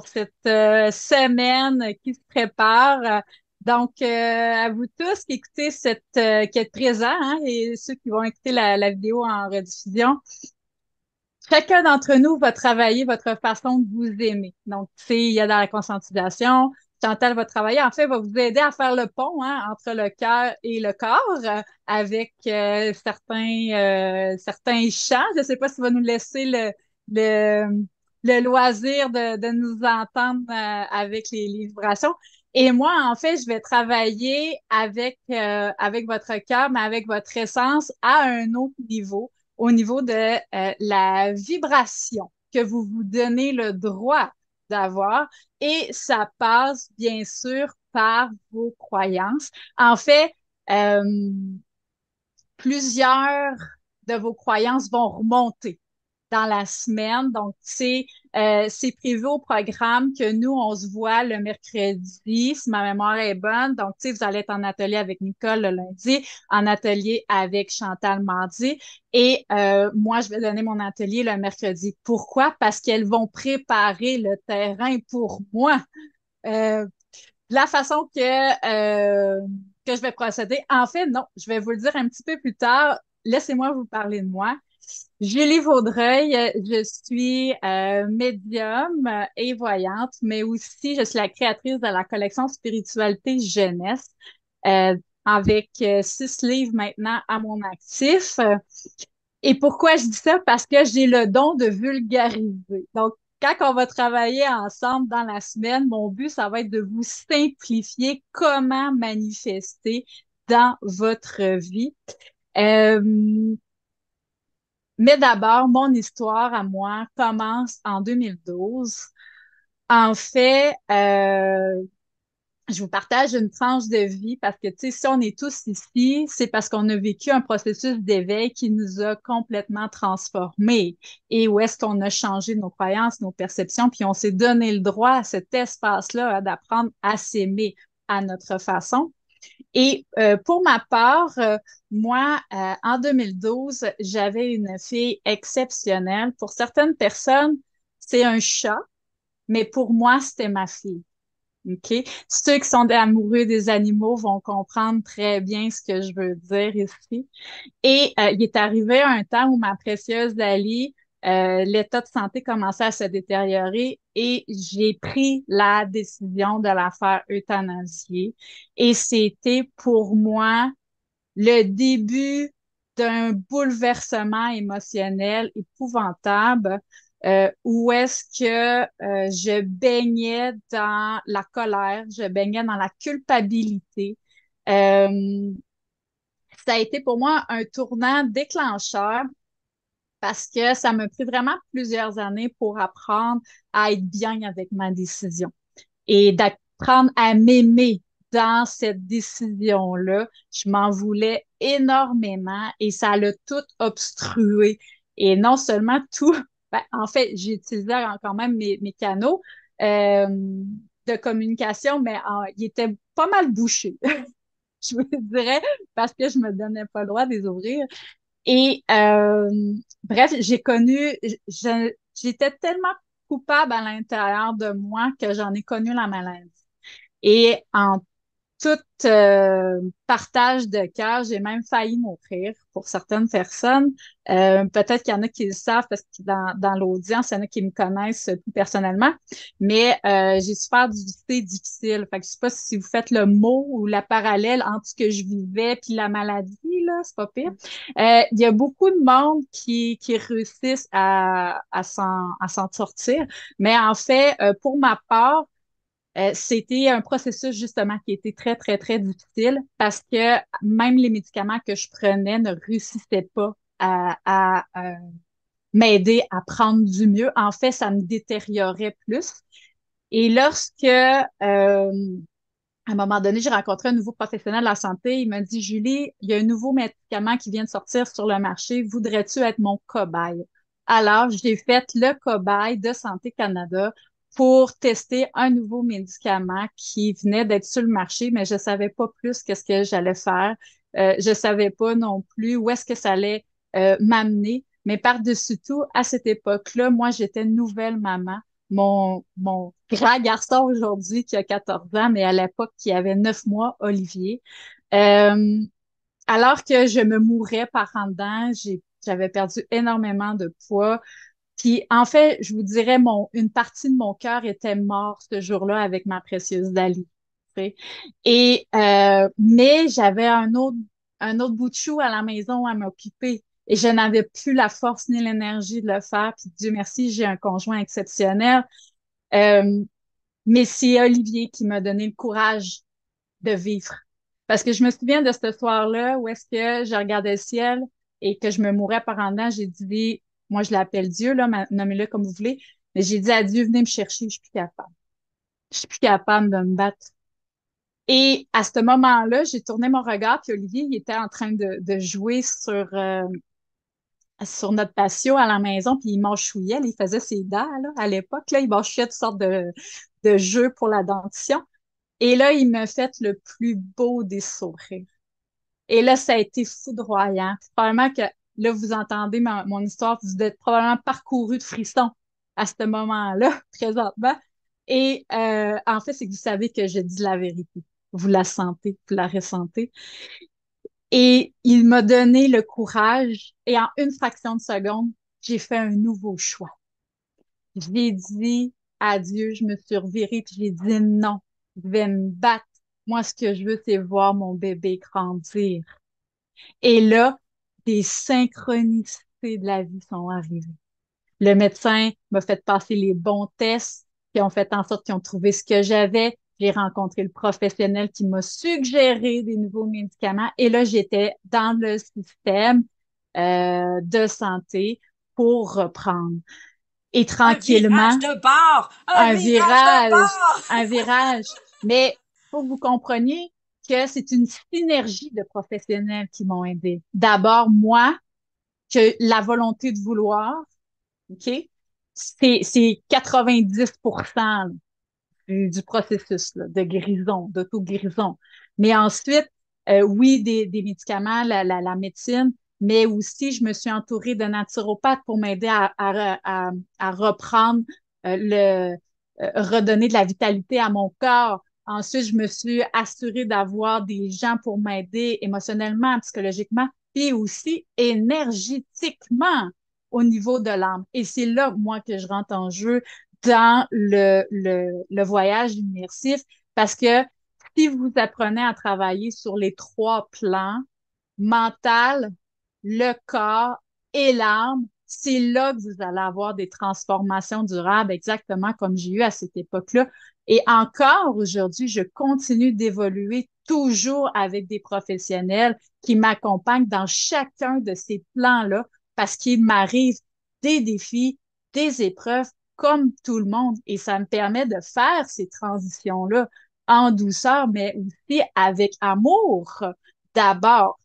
cette semaine qui se prépare. Donc, à vous tous qui écoutez qui êtes présents, hein, et ceux qui vont écouter la vidéo en rediffusion, chacun d'entre nous va travailler votre façon de vous aimer. Donc, tu sais, il y a dans la conscientisation, Chantal va travailler, en fait, va vous aider à faire le pont, hein, entre le cœur et le corps avec certains chants. Je ne sais pas s'il va nous laisser le, le loisir de nous entendre avec les vibrations. Et moi, en fait, je vais travailler avec votre cœur, mais avec votre essence à un autre niveau, au niveau de la vibration que vous vous donnez le droit d'avoir. Et ça passe, bien sûr, par vos croyances. En fait, euh, plusieurs de vos croyances vont remonter dans la semaine. Donc, c'est C'est prévu au programme que nous, on se voit le mercredi, si ma mémoire est bonne. Donc, tu sais, vous allez être en atelier avec Nicole le lundi, en atelier avec Chantal mardi. Et moi, je vais donner mon atelier le mercredi. Pourquoi? Parce qu'elles vont préparer le terrain pour moi. Euh, la façon que je vais procéder. En fait, non, je vais vous le dire un petit peu plus tard. Laissez-moi vous parler de moi. Julie Vaudreuil, je suis médium et voyante, mais aussi je suis la créatrice de la collection Spiritualité Jeunesse, euh, avec 6 livres maintenant à mon actif. Et pourquoi je dis ça? Parce que j'ai le don de vulgariser. Donc, quand on va travailler ensemble dans la semaine, mon but, ça va être de vous simplifier comment manifester dans votre vie. Euh, mais d'abord, mon histoire à moi commence en 2012. En fait, je vous partage une tranche de vie parce que, tu sais, si on est tous ici, c'est parce qu'on a vécu un processus d'éveil qui nous a complètement transformés. Et où est-ce qu'on a changé nos croyances, nos perceptions, puis on s'est donné le droit à cet espace-là d'apprendre à s'aimer à notre façon. Et pour ma part, moi, en 2012, j'avais une fille exceptionnelle. Pour certaines personnes, c'est un chat, mais pour moi, c'était ma fille. OK? Ceux qui sont amoureux des animaux vont comprendre très bien ce que je veux dire ici. Et il est arrivé un temps où ma précieuse Dali, l'état de santé commençait à se détériorer et j'ai pris la décision de la faire euthanasier. Et c'était pour moi le début d'un bouleversement émotionnel épouvantable où est-ce que je baignais dans la colère, je baignais dans la culpabilité. Euh, Ça a été pour moi un tournant déclencheur parce que ça m'a pris vraiment plusieurs années pour apprendre à être bien avec ma décision et d'apprendre à m'aimer dans cette décision-là. Je m'en voulais énormément et ça l'a tout obstrué. Et non seulement tout, ben, en fait, j'ai utilisé quand même mes canaux de communication, mais ils étaient pas mal bouchés, je vous dirais, parce que je me donnais pas le droit de les ouvrir. Et bref, j'étais tellement coupable à l'intérieur de moi que j'en ai connu la maladie. Et en tout partage de cœur, j'ai même failli mourir pour certaines personnes. Peut-être qu'il y en a qui le savent parce que dans l'audience, il y en a qui me connaissent plus personnellement, mais j'ai souffert d'UVC difficile. Fait que je sais pas si vous faites le mot ou la parallèle entre ce que je vivais puis la maladie, là, c'est pas pire. Il y a beaucoup de monde qui réussissent à s'en sortir, mais en fait, pour ma part, c'était un processus justement qui était très, très, très difficile parce que même les médicaments que je prenais ne réussissaient pas à m'aider à prendre du mieux. En fait, ça me détériorait plus. Et lorsque, à un moment donné, j'ai rencontré un nouveau professionnel de la santé, il m'a dit, Julie, il y a un nouveau médicament qui vient de sortir sur le marché. Voudrais-tu être mon cobaye? Alors, j'ai fait le cobaye de Santé Canada pour tester un nouveau médicament qui venait d'être sur le marché, mais je savais pas plus qu'est-ce que j'allais faire. Je savais pas non plus où est-ce que ça allait m'amener. Mais par-dessus tout, à cette époque-là, moi, j'étais nouvelle maman. Mon grand garçon aujourd'hui qui a 14 ans, mais à l'époque qui avait 9 mois, Olivier. Euh, alors que je me mourais par en dedans, j'avais perdu énormément de poids. Puis en fait, je vous dirais, une partie de mon cœur était mort ce jour-là avec ma précieuse Dali. Tu sais. Et mais j'avais un autre bout de chou à la maison à m'occuper. Et je n'avais plus la force ni l'énergie de le faire. Puis Dieu merci, j'ai un conjoint exceptionnel. Euh, mais c'est Olivier qui m'a donné le courage de vivre. Parce que je me souviens de ce soir-là où est-ce que je regardais le ciel et que je me mourais par en dedans. J'ai dit, moi je l'appelle Dieu, là, nommez-le comme vous voulez, mais j'ai dit à Dieu, venez me chercher, je suis plus capable. Je suis plus capable de me battre. Et à ce moment-là, j'ai tourné mon regard, puis Olivier, il était en train de jouer sur notre patio à la maison, puis il mâchouillait, là, il faisait ses dents, là, à l'époque, là, il mâchouillait toutes sortes de jeux pour la dentition. Et là, il m'a fait le plus beau des sourires. Et là, ça a été foudroyant. Probablement que là, vous entendez mon histoire, vous êtes probablement parcouru de frissons à ce moment-là, présentement. Et en fait, c'est que vous savez que je dis la vérité. Vous la sentez, vous la ressentez. Et il m'a donné le courage et en une fraction de seconde, j'ai fait un nouveau choix. J'ai dit adieu, je me suis revirée puis j'ai dit non, je vais me battre. Moi, ce que je veux, c'est voir mon bébé grandir. Et là, des synchronicités de la vie sont arrivées. Le médecin m'a fait passer les bons tests, qui ont fait en sorte qu'ils ont trouvé ce que j'avais. J'ai rencontré le professionnel qui m'a suggéré des nouveaux médicaments. Et là, j'étais dans le système de santé pour reprendre. Et Un tranquillement, virage de bord! Un un virage de virage, bord! un virage. Mais faut que vous compreniez que c'est une synergie de professionnels qui m'ont aidé. D'abord, moi, que la volonté de vouloir, OK, c'est 90% du processus là, de guérison, d'auto-guérison. Mais ensuite, oui, des médicaments, la médecine, mais aussi, je me suis entourée de naturopathes pour m'aider à reprendre redonner de la vitalité à mon corps. Ensuite, je me suis assurée d'avoir des gens pour m'aider émotionnellement, psychologiquement, puis aussi énergétiquement au niveau de l'âme. Et c'est là, moi, que je rentre en jeu dans le voyage immersif parce que si vous apprenez à travailler sur les trois plans, mental, le corps et l'âme, c'est là que vous allez avoir des transformations durables, exactement comme j'ai eu à cette époque-là. Et encore aujourd'hui, je continue d'évoluer toujours avec des professionnels qui m'accompagnent dans chacun de ces plans-là parce qu'il m'arrive des défis, des épreuves comme tout le monde. Et ça me permet de faire ces transitions-là en douceur, mais aussi avec amour d'abord.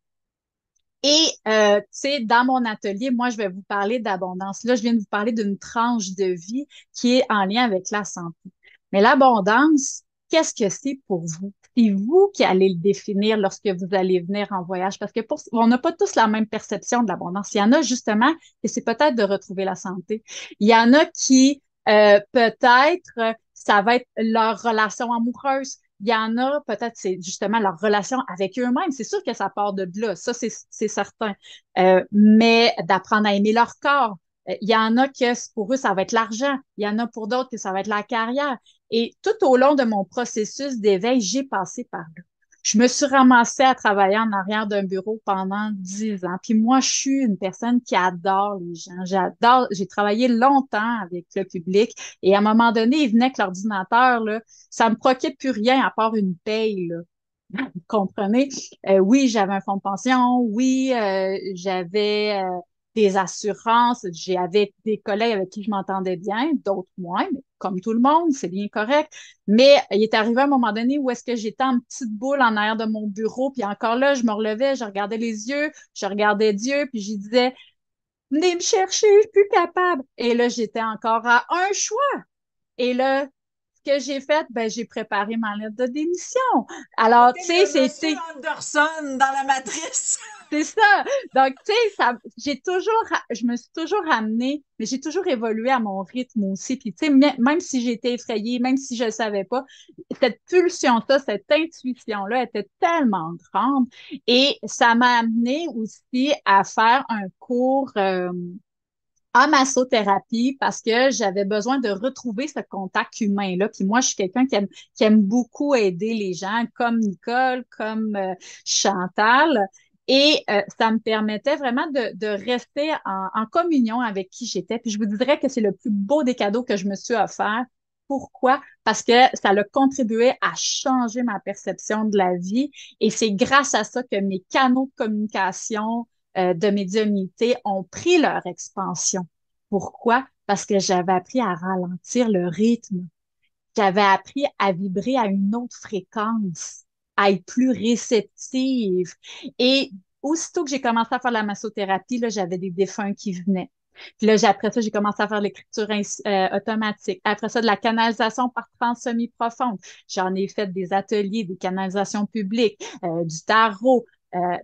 Et, tu sais, dans mon atelier, moi, je vais vous parler d'abondance. Là, je viens de vous parler d'une tranche de vie qui est en lien avec la santé. Mais l'abondance, qu'est-ce que c'est pour vous? C'est vous qui allez le définir lorsque vous allez venir en voyage. Parce que on n'a pas tous la même perception de l'abondance. Il y en a justement, et c'est peut-être de retrouver la santé. Il y en a qui, peut-être, ça va être leur relation amoureuse. Il y en a, peut-être, c'est justement leur relation avec eux-mêmes. C'est sûr que ça part de là, ça, c'est certain. Mais d'apprendre à aimer leur corps. Il y en a que pour eux, ça va être l'argent. Il y en a pour d'autres que ça va être la carrière. Et tout au long de mon processus d'éveil, j'ai passé par là. Je me suis ramassée à travailler en arrière d'un bureau pendant 10 ans. Puis moi, je suis une personne qui adore les gens. J'adore, j'ai travaillé longtemps avec le public. Et à un moment donné, il venait que l'ordinateur, là, ça me proquait plus rien à part une paye, là. Vous comprenez? Oui, j'avais un fonds de pension. Oui, j'avais des assurances. J'avais des collègues avec qui je m'entendais bien, d'autres moins, mais comme tout le monde, c'est bien correct. Mais il est arrivé un moment donné où est-ce que j'étais en petite boule en arrière de mon bureau, puis encore là, je me relevais, je regardais les yeux, je regardais Dieu, puis je disais, venez me chercher, je suis plus capable. Et là, j'étais encore à un choix. Et là, ce que j'ai fait, ben, j'ai préparé ma lettre de démission. Alors, tu C'était sais, le monsieur Anderson dans la matrice. c'est ça. Donc, tu sais, je me suis toujours ramenée, mais j'ai toujours évolué à mon rythme aussi. Puis, tu sais, même si j'étais effrayée, même si je ne savais pas, cette pulsion-là, cette intuition-là était tellement grande. Et ça m'a amené aussi à faire un cours, en massothérapie parce que j'avais besoin de retrouver ce contact humain-là. Puis moi, je suis quelqu'un qui aime beaucoup aider les gens, comme Nicole, comme Chantal. Et ça me permettait vraiment de rester en communion avec qui j'étais. Puis je vous dirais que c'est le plus beau des cadeaux que je me suis offert. Pourquoi? Parce que ça a contribué à changer ma perception de la vie. Et c'est grâce à ça que mes canaux de communication de médiumnité ont pris leur expansion. Pourquoi? Parce que j'avais appris à ralentir le rythme. J'avais appris à vibrer à une autre fréquence, à être plus réceptive. Et aussitôt que j'ai commencé à faire la massothérapie, là, j'avais des défunts qui venaient. Puis là, après ça, j'ai commencé à faire l'écriture automatique. Après ça, de la canalisation par transe semi-profonde. J'en ai fait des ateliers, des canalisations publiques, du tarot,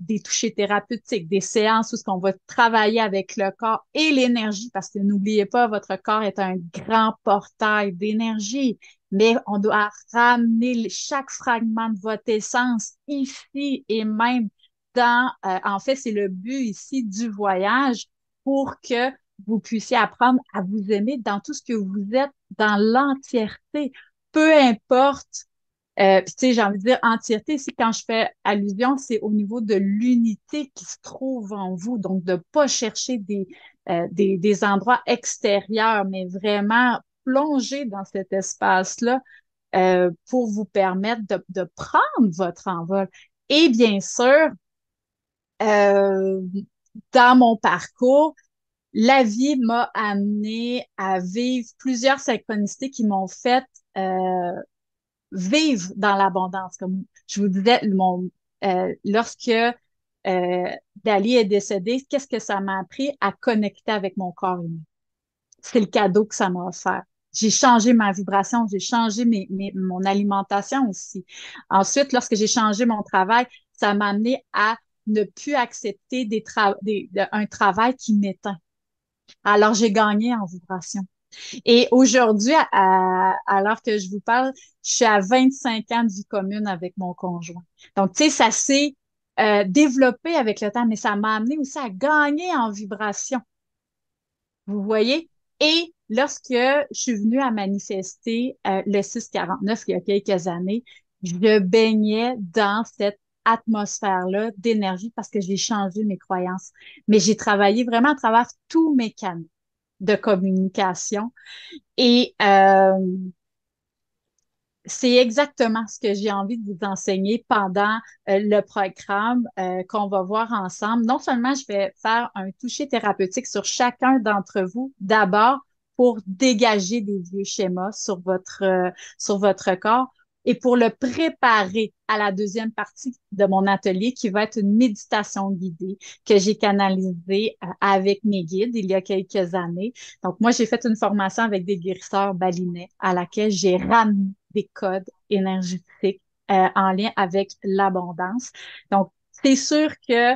des touchés thérapeutiques, des séances où on va travailler avec le corps et l'énergie, parce que n'oubliez pas, votre corps est un grand portail d'énergie, mais on doit ramener chaque fragment de votre essence ici et même en fait, c'est le but ici du voyage pour que vous puissiez apprendre à vous aimer dans tout ce que vous êtes, dans l'entièreté. Peu importe, puis tu sais, j'ai envie de dire entièreté, ici, quand je fais allusion, c'est au niveau de l'unité qui se trouve en vous. Donc, de ne pas chercher des endroits extérieurs, mais vraiment plonger dans cet espace-là pour vous permettre de prendre votre envol. Et bien sûr, euh, dans mon parcours, la vie m'a amené à vivre plusieurs synchronicités qui m'ont fait vivre dans l'abondance. Comme je vous disais, lorsque Dali est décédé, qu'est-ce que ça m'a appris à connecter avec mon corps humain? C'est le cadeau que ça m'a offert. J'ai changé ma vibration, j'ai changé mon alimentation aussi. Ensuite, lorsque j'ai changé mon travail, ça m'a amené à ne plus accepter un travail qui m'éteint. Alors, j'ai gagné en vibration. Et aujourd'hui, à l'heure que je vous parle, je suis à 25 ans de vie commune avec mon conjoint. Donc, tu sais, ça s'est développé avec le temps, mais ça m'a amené aussi à gagner en vibration. Vous voyez? Et lorsque je suis venue à manifester le 649 il y a quelques années, je baignais dans cette atmosphère-là d'énergie parce que j'ai changé mes croyances. Mais j'ai travaillé vraiment à travers tous mes canaux de communication. Et c'est exactement ce que j'ai envie de vous enseigner pendant le programme qu'on va voir ensemble. Non seulement je vais faire un toucher thérapeutique sur chacun d'entre vous, d'abord pour dégager des vieux schémas sur votre corps et pour le préparer à la deuxième partie de mon atelier qui va être une méditation guidée que j'ai canalisée avec mes guides il y a quelques années. Donc, moi, j'ai fait une formation avec des guérisseurs balinais à laquelle j'ai ramené des codes énergétiques en lien avec l'abondance. Donc, c'est sûr que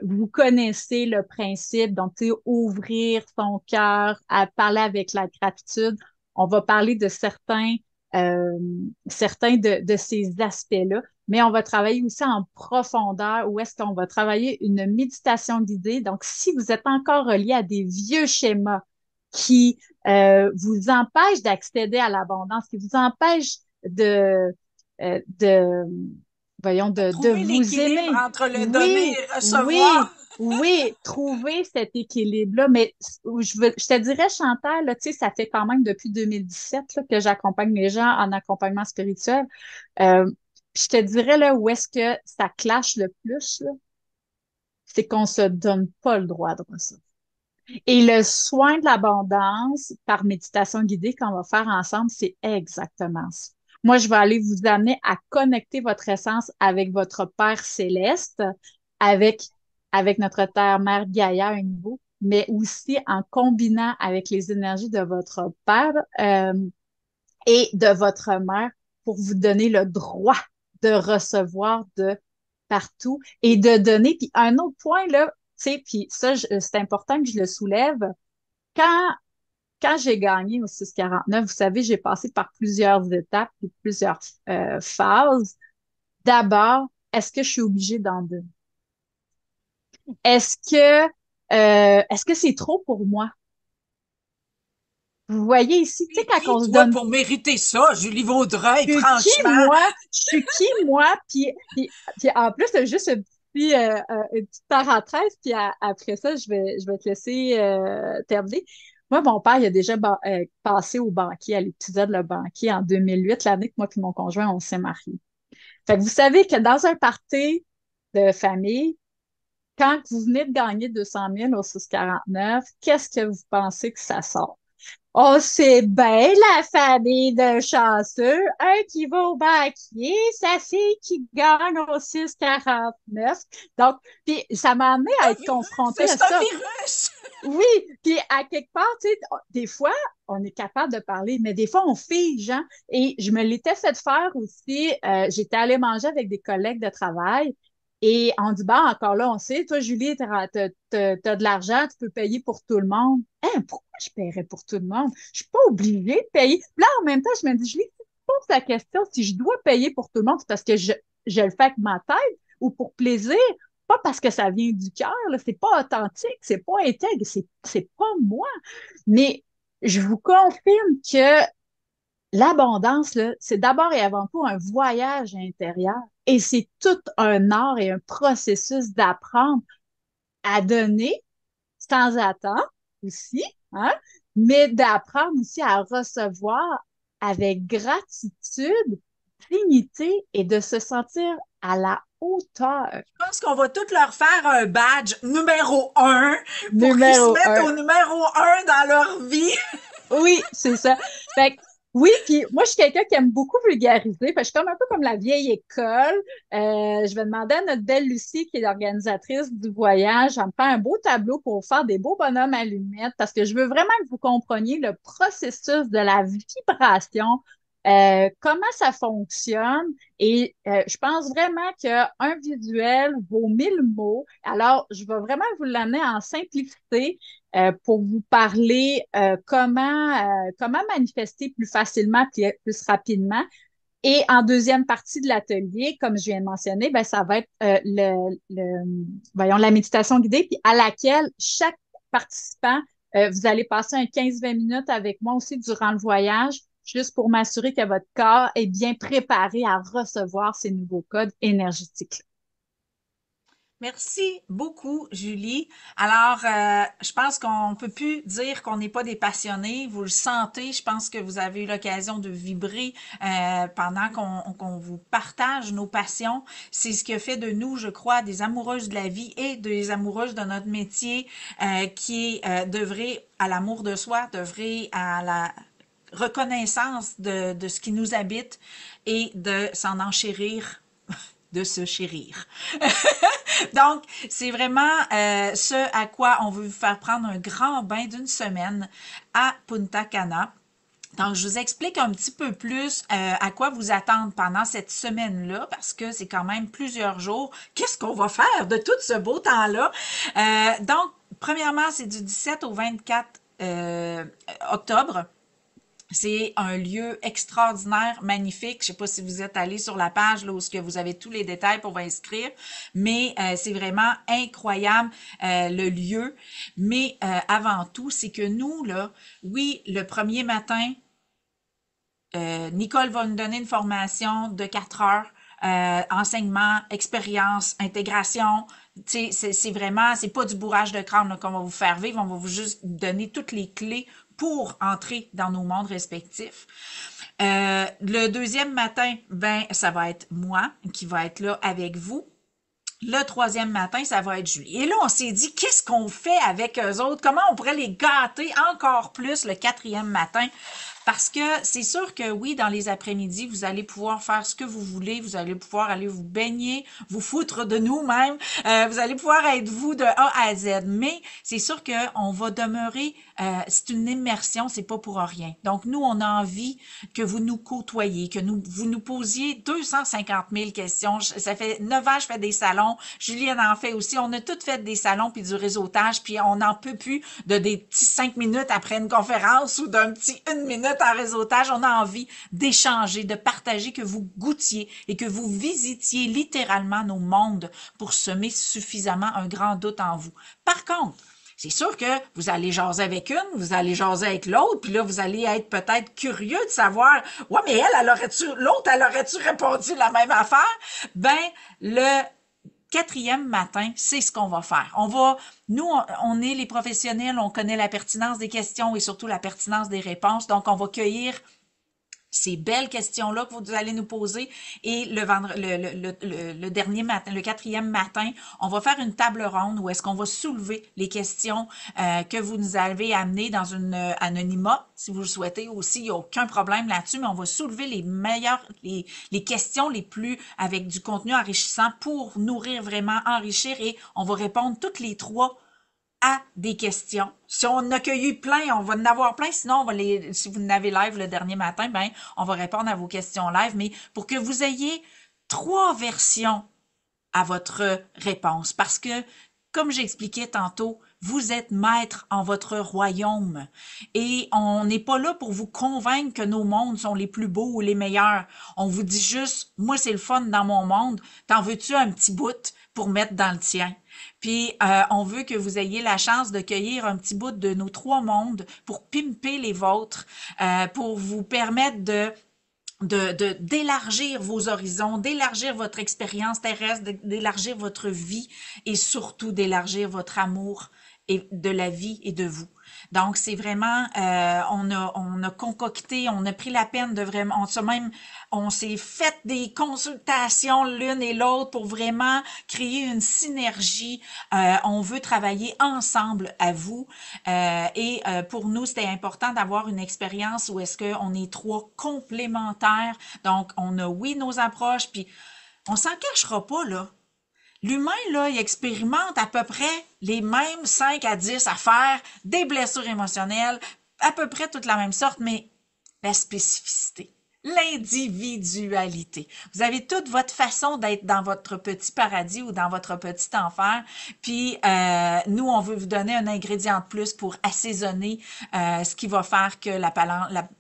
vous connaissez le principe, donc, tu sais, ouvrir son cœur, à parler avec la gratitude. On va parler de euh, certains de ces aspects-là, mais on va travailler aussi en profondeur où est-ce qu'on va travailler une méditation guidée. Donc, si vous êtes encore relié à des vieux schémas qui vous empêchent d'accéder à l'abondance, qui vous empêchent de voyons, de Trouver vous l'équilibre aimer. entre le donner Oui, et oui, recevoir. oui, trouver cet équilibre-là. Mais je te dirais, Chantal, là, tu sais, ça fait quand même depuis 2017 là, que j'accompagne les gens en accompagnement spirituel. Euh, puis je te dirais, là, où est-ce que ça clash le plus, là, c'est qu'on se donne pas le droit de ça. Et le soin de l'abondance par méditation guidée qu'on va faire ensemble, c'est exactement ça. Moi, je vais aller vous amener à connecter votre essence avec votre Père céleste, avec, avec notre Terre-Mère Gaïa à un niveau, mais aussi en combinant avec les énergies de votre Père et de votre Mère pour vous donner le droit de recevoir de partout et de donner. Puis un autre point, là, tu sais, puis ça, c'est important que je le soulève. Quand, quand j'ai gagné au 649, vous savez, j'ai passé par plusieurs étapes et plusieurs phases. D'abord, est-ce que je suis obligée d'en donner? Est-ce que est-ce que c'est trop pour moi? Vous voyez ici, tu sais, Et quand qui, on se toi, donne pour mériter ça, Julie Vaudreuil, je suis qui, franchement? moi? Je suis qui, moi? Puis en plus, juste une petite parenthèse, puis après ça, je vais te laisser terminer. Moi, mon père, il a déjà passé au banquier, à l'épisode Le Banquier en 2008, l'année que moi et mon conjoint, on s'est mariés. Fait que vous savez que dans un party de famille, quand vous venez de gagner 200 000 au 649, qu'est-ce que vous pensez que ça sort? On sait bien la famille de chanceux. Un qui va au banquier, sa fille qui gagne au 6,49. Donc, puis ça m'a amené à Un être confrontée à C'est un ça. virus! Oui, puis à quelque part, tu sais, des fois, on est capable de parler, mais des fois, on fige, hein? Et je me l'étais fait faire aussi. J'étais allée manger avec des collègues de travail et on dit, bah, encore là, on sait, toi, Julie, t'as de l'argent, tu peux payer pour tout le monde. Hein, pourquoi je paierais pour tout le monde? Je suis pas obligée de payer. Puis là, en même temps, je me dis, Julie, si tu te poses la question si je dois payer pour tout le monde, c'est parce que je le fais avec ma tête ou pour plaisir pas parce que ça vient du cœur, là, c'est pas authentique, c'est pas intègre, c'est pas moi. Mais je vous confirme que l'abondance, là, c'est d'abord et avant tout un voyage intérieur. Et c'est tout un art et un processus d'apprendre à donner sans attendre aussi, hein, mais d'apprendre aussi à recevoir avec gratitude, dignité et de se sentir à la hauteur. Je pense qu'on va tous leur faire un badge numéro 1 pour qu'ils se Numéro mettent un. au numéro 1 dans leur vie. Oui, c'est ça. Fait que, oui, puis moi, je suis quelqu'un qui aime beaucoup vulgariser. Fait que je suis comme un peu comme la vieille école. Je vais demander à notre belle Lucie, qui est l'organisatrice du voyage, à me faire un beau tableau pour faire des beaux bonhommes allumettes parce que je veux vraiment que vous compreniez le processus de la vibration, comment ça fonctionne. Et je pense vraiment qu'un visuel vaut 1000 mots. Alors, je vais vraiment vous l'amener en simplicité pour vous parler comment manifester plus facilement et plus rapidement. Et en deuxième partie de l'atelier, comme je viens de mentionner, ben, ça va être voyons, la méditation guidée, puis à laquelle chaque participant, vous allez passer un 15-20 minutes avec moi aussi durant le voyage, juste pour m'assurer que votre corps est bien préparé à recevoir ces nouveaux codes énergétiques. Merci beaucoup, Julie. Alors, je pense qu'on peut plus dire qu'on n'est pas des passionnés. Vous le sentez. Je pense que vous avez eu l'occasion de vibrer pendant qu'on vous partage nos passions. C'est ce qui a fait de nous, je crois, des amoureuses de la vie et des amoureuses de notre métier qui d'œuvrer à l'amour de soi, d'œuvrer à la reconnaissance de ce qui nous habite et de s'en enchérir, de se chérir. Donc, c'est vraiment ce à quoi on veut vous faire prendre un grand bain d'une semaine à Punta Cana. Donc, je vous explique un petit peu plus à quoi vous attendre pendant cette semaine-là, parce que c'est quand même plusieurs jours. Qu'est-ce qu'on va faire de tout ce beau temps-là? Donc, premièrement, c'est du 17 au 24 octobre. C'est un lieu extraordinaire, magnifique. Je sais pas si vous êtes allé sur la page là où vous avez tous les détails pour vous inscrire, mais c'est vraiment incroyable le lieu. Mais avant tout, c'est que nous là, oui, le premier matin, Nicole va nous donner une formation de 4 heures. Enseignement, expérience, intégration, c'est vraiment, c'est pas du bourrage de crâne qu'on va vous faire vivre, on va vous juste donner toutes les clés pour entrer dans nos mondes respectifs. Le deuxième matin, ben, ça va être moi qui va être là avec vous. Le troisième matin, ça va être Julie. Et là, on s'est dit, qu'est-ce qu'on fait avec eux autres? Comment on pourrait les gâter encore plus le quatrième matin? Parce que c'est sûr que oui, dans les après-midi, vous allez pouvoir faire ce que vous voulez, vous allez pouvoir aller vous baigner, vous foutre de nous-mêmes, vous allez pouvoir être vous de A à Z. Mais c'est sûr qu'on va demeurer, c'est une immersion, c'est pas pour rien. Donc nous, on a envie que vous nous côtoyiez, que vous nous posiez 250 000 questions. Ça fait 9 ans que je fais des salons, Julienne en fait aussi. On a toutes fait des salons puis du réseautage, puis on n'en peut plus de des petits 5 minutes après une conférence ou d'un petit 1 minute en réseautage. On a envie d'échanger, de partager, que vous goûtiez et que vous visitiez littéralement nos mondes pour semer suffisamment un grand doute en vous. Par contre, c'est sûr que vous allez jaser avec une, vous allez jaser avec l'autre, puis là, vous allez être peut-être curieux de savoir, ouais, mais l'autre, elle aurait-tu répondu la même affaire? Ben, le quatrième matin, c'est ce qu'on va faire. Nous, on est les professionnels, on connaît la pertinence des questions et surtout la pertinence des réponses. Donc, on va cueillir ces belles questions-là que vous allez nous poser. Et le dernier matin, le quatrième matin, on va faire une table ronde où est-ce qu'on va soulever les questions que vous nous avez amenées dans une anonymat, si vous le souhaitez aussi. Il n'y a aucun problème là-dessus, mais on va soulever les meilleures, les questions les plus avec du contenu enrichissant pour nourrir vraiment, enrichir, et on va répondre toutes les trois à des questions. Si on en a cueilli plein, on va en avoir plein. Sinon, si vous en avez live le dernier matin, ben, on va répondre à vos questions live. Mais pour que vous ayez 3 versions à votre réponse. Parce que, comme j'expliquais tantôt, vous êtes maître en votre royaume. Et on n'est pas là pour vous convaincre que nos mondes sont les plus beaux ou les meilleurs. On vous dit juste, moi, c'est le fun dans mon monde. T'en veux-tu un petit bout pour mettre dans le tien? Puis, on veut que vous ayez la chance de cueillir un petit bout de nos 3 mondes pour pimper les vôtres, pour vous permettre d'élargir vos horizons, d'élargir votre expérience terrestre, d'élargir votre vie et surtout d'élargir votre amour et de la vie et de vous. Donc, c'est vraiment, on a concocté, on a pris la peine de vraiment, on s'est fait des consultations l'une et l'autre pour vraiment créer une synergie. On veut travailler ensemble à vous. Et pour nous, c'était important d'avoir une expérience où est-ce qu'on est 3 complémentaires. Donc, on a, oui, nos approches, puis on s'en cachera pas, là. L'humain, là, il expérimente à peu près les mêmes 5 à 10 affaires, des blessures émotionnelles, à peu près toute la même sorte, mais la spécificité, l'individualité. Vous avez toute votre façon d'être dans votre petit paradis ou dans votre petit enfer, puis nous, on veut vous donner un ingrédient de plus pour assaisonner ce qui va faire que la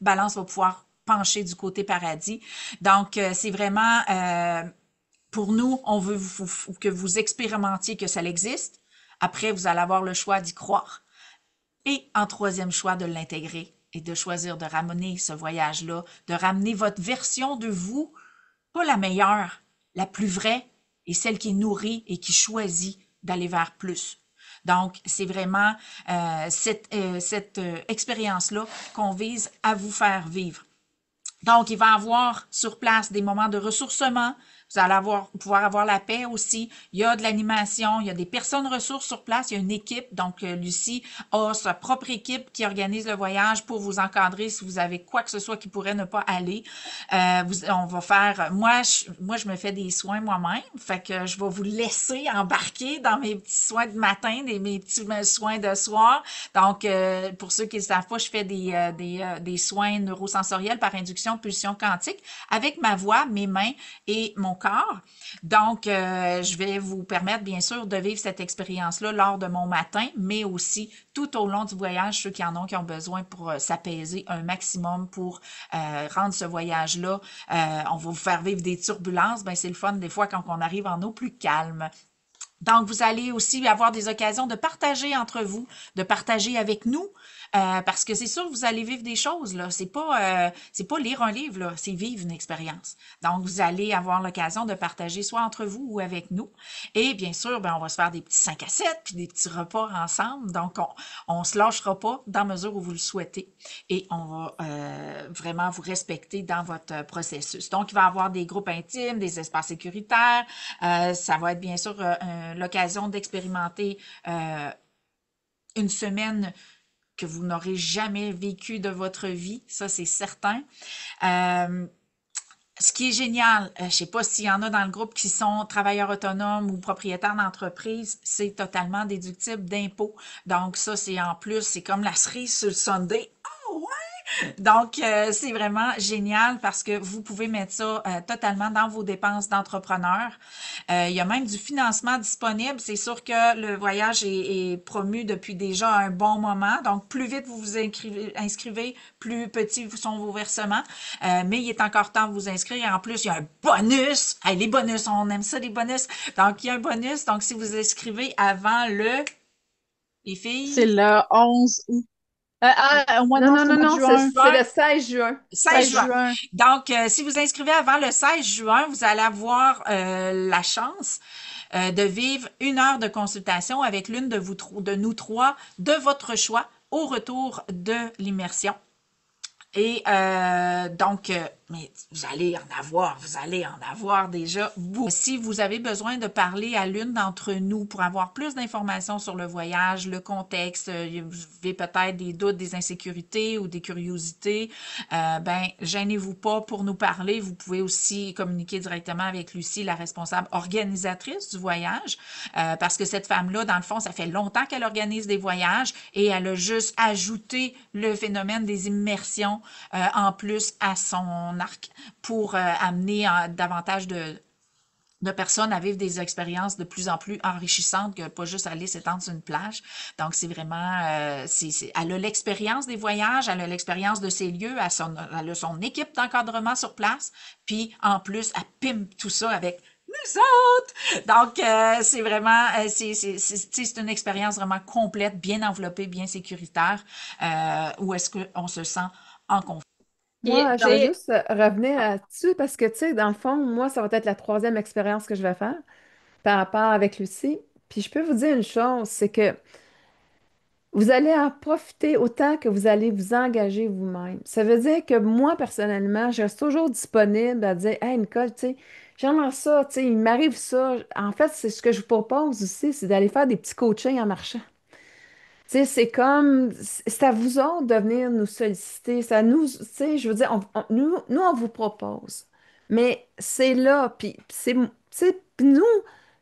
balance va pouvoir pencher du côté paradis. Donc, c'est vraiment... pour nous, on veut que vous expérimentiez que ça existe. Après, vous allez avoir le choix d'y croire. Et en 3e choix, de l'intégrer et de choisir de ramener ce voyage-là, de ramener votre version de vous, pas la meilleure, la plus vraie et celle qui est nourrie et qui choisit d'aller vers plus. Donc, c'est vraiment cette expérience-là qu'on vise à vous faire vivre. Donc, il va y avoir sur place des moments de ressourcement. Vous allez pouvoir avoir la paix aussi. Il y a de l'animation, il y a des personnes ressources sur place, il y a une équipe. Donc, Lucie a sa propre équipe qui organise le voyage pour vous encadrer si vous avez quoi que ce soit qui pourrait ne pas aller. On va faire... Moi, je me fais des soins moi-même. Fait que je vais vous laisser embarquer dans mes petits soins de matin, mes petits soins de soir. Donc, pour ceux qui ne savent pas, je fais des soins neurosensoriels par induction, pulsion quantique avec ma voix, mes mains et mon corps. Donc, je vais vous permettre, bien sûr, de vivre cette expérience-là lors de mon matin, mais aussi tout au long du voyage, ceux qui en ont, qui ont besoin pour s'apaiser un maximum pour rendre ce voyage-là. On va vous faire vivre des turbulences. Ben, c'est le fun des fois quand on arrive en eau plus calme. Donc, vous allez aussi avoir des occasions de partager entre vous, de partager avec nous, parce que c'est sûr que vous allez vivre des choses, là. C'est pas lire un livre, là, c'est vivre une expérience. Donc, vous allez avoir l'occasion de partager soit entre vous ou avec nous. Et bien sûr, ben, on va se faire des petits 5 à 7 puis des petits repas ensemble. Donc, on se lâchera pas dans mesure où vous le souhaitez. Et on va vraiment vous respecter dans votre processus. Donc, il va y avoir des groupes intimes, des espaces sécuritaires. Ça va être bien sûr l'occasion d'expérimenter une semaine que vous n'aurez jamais vécu de votre vie, ça c'est certain. Ce qui est génial, je ne sais pas s'il y en a dans le groupe qui sont travailleurs autonomes ou propriétaires d'entreprise, c'est totalement déductible d'impôts. Donc ça, c'est en plus, c'est comme la cerise sur le sundae. Oh ouais! Donc, c'est vraiment génial parce que vous pouvez mettre ça totalement dans vos dépenses d'entrepreneur. Il y a même du financement disponible. C'est sûr que le voyage est promu depuis déjà un bon moment. Donc, plus vite vous vous inscrivez, plus petits sont vos versements. Mais il est encore temps de vous inscrire. En plus, il y a un bonus. Hey, les bonus, on aime ça, les bonus. Donc, il y a un bonus. Donc, si vous inscrivez avant les filles... C'est le 11 août. Moi, Non, non, non, non, c'est le mois de non, juin. c'est le 16 juin. 16 juin. Donc, si vous inscrivez avant le 16 juin, vous allez avoir la chance de vivre 1 heure de consultation avec l'une de nous 3 de votre choix au retour de l'immersion. Et donc, mais vous allez en avoir déjà beaucoup. Si vous avez besoin de parler à l'une d'entre nous pour avoir plus d'informations sur le voyage, le contexte, vous avez peut-être des doutes, des insécurités ou des curiosités, ben, gênez-vous pas pour nous parler. Vous pouvez aussi communiquer directement avec Lucie, la responsable organisatrice du voyage, parce que cette femme-là, dans le fond, ça fait longtemps qu'elle organise des voyages et elle a juste ajouté le phénomène des immersions en plus à son arc pour amener davantage de personnes à vivre des expériences de plus en plus enrichissantes que pas juste aller s'étendre sur une plage. Donc, c'est vraiment, elle a l'expérience des voyages, elle a l'expérience de ces lieux, elle a son équipe d'encadrement sur place, puis en plus, elle pimpe tout ça avec nous autres! Donc, c'est vraiment, c'est une expérience vraiment complète, bien enveloppée, bien sécuritaire, où est-ce qu'on se sent en confiance. Moi, je Tu veux sais, juste revenir là-dessus parce que, tu sais, dans le fond, moi, ça va être la troisième expérience que je vais faire par rapport avec Lucie. Puis je peux vous dire une chose, c'est que vous allez en profiter autant que vous allez vous engager vous-même. Ça veut dire que moi, personnellement, je reste toujours disponible à dire, Hey, Nicole, tu sais, j'aimerais ça, tu sais, il m'arrive ça. En fait, c'est ce que je vous propose aussi, c'est d'aller faire des petits coachings en marchant. Tu sais, c'est comme, c'est à vous autres de venir nous solliciter. Ça nous, tu sais, je veux dire, nous, on vous propose. Mais c'est là, puis c'est, tu sais, puis nous,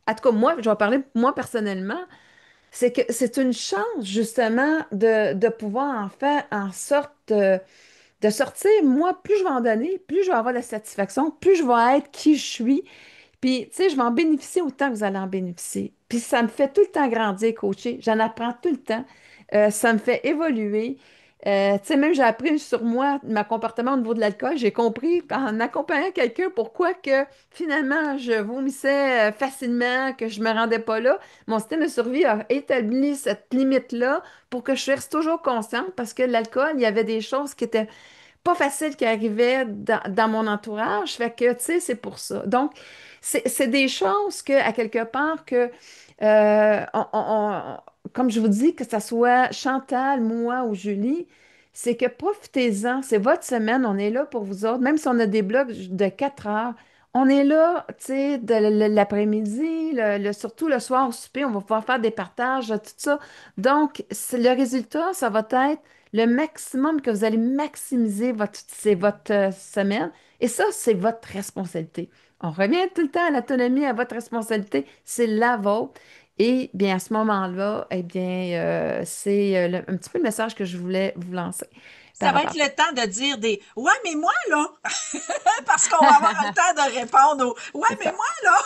en tout cas, moi, je vais parler moi personnellement, c'est que c'est une chance, justement, de pouvoir en faire en sorte de sortir. Moi, plus je vais en donner, plus je vais avoir de la satisfaction, plus je vais être qui je suis. Puis, tu sais, je vais en bénéficier autant que vous allez en bénéficier. Puis, ça me fait tout le temps grandir, coacher. J'en apprends tout le temps. Ça me fait évoluer. Tu sais, même j'ai appris sur moi, mon comportement au niveau de l'alcool. J'ai compris en accompagnant quelqu'un pourquoi que finalement je vomissais facilement, que je me rendais pas là. Mon système de survie a établi cette limite-là pour que je reste toujours consciente parce que l'alcool, il y avait des choses qui étaient pas facile qui arrivait dans mon entourage. Fait que, tu sais, c'est pour ça. Donc, c'est des choses que, à quelque part, que, comme je vous dis, que ce soit Chantal, moi ou Julie, c'est que profitez-en. C'est votre semaine. On est là pour vous autres. Même si on a des blocs de 4 heures, on est là, tu sais, de l'après-midi, surtout le soir au souper, on va pouvoir faire des partages, tout ça. Donc, le résultat, ça va être le maximum que vous allez maximiser c'est votre semaine. Et ça, c'est votre responsabilité. On revient tout le temps à l'autonomie, à votre responsabilité. C'est la vôtre. Et bien, à ce moment-là, eh bien, c'est un petit peu le message que je voulais vous lancer Ça par va rapport être à ça. le temps de dire des ouais, mais moi là, parce qu'on va avoir le temps de répondre au ouais, C'est mais ça. moi là,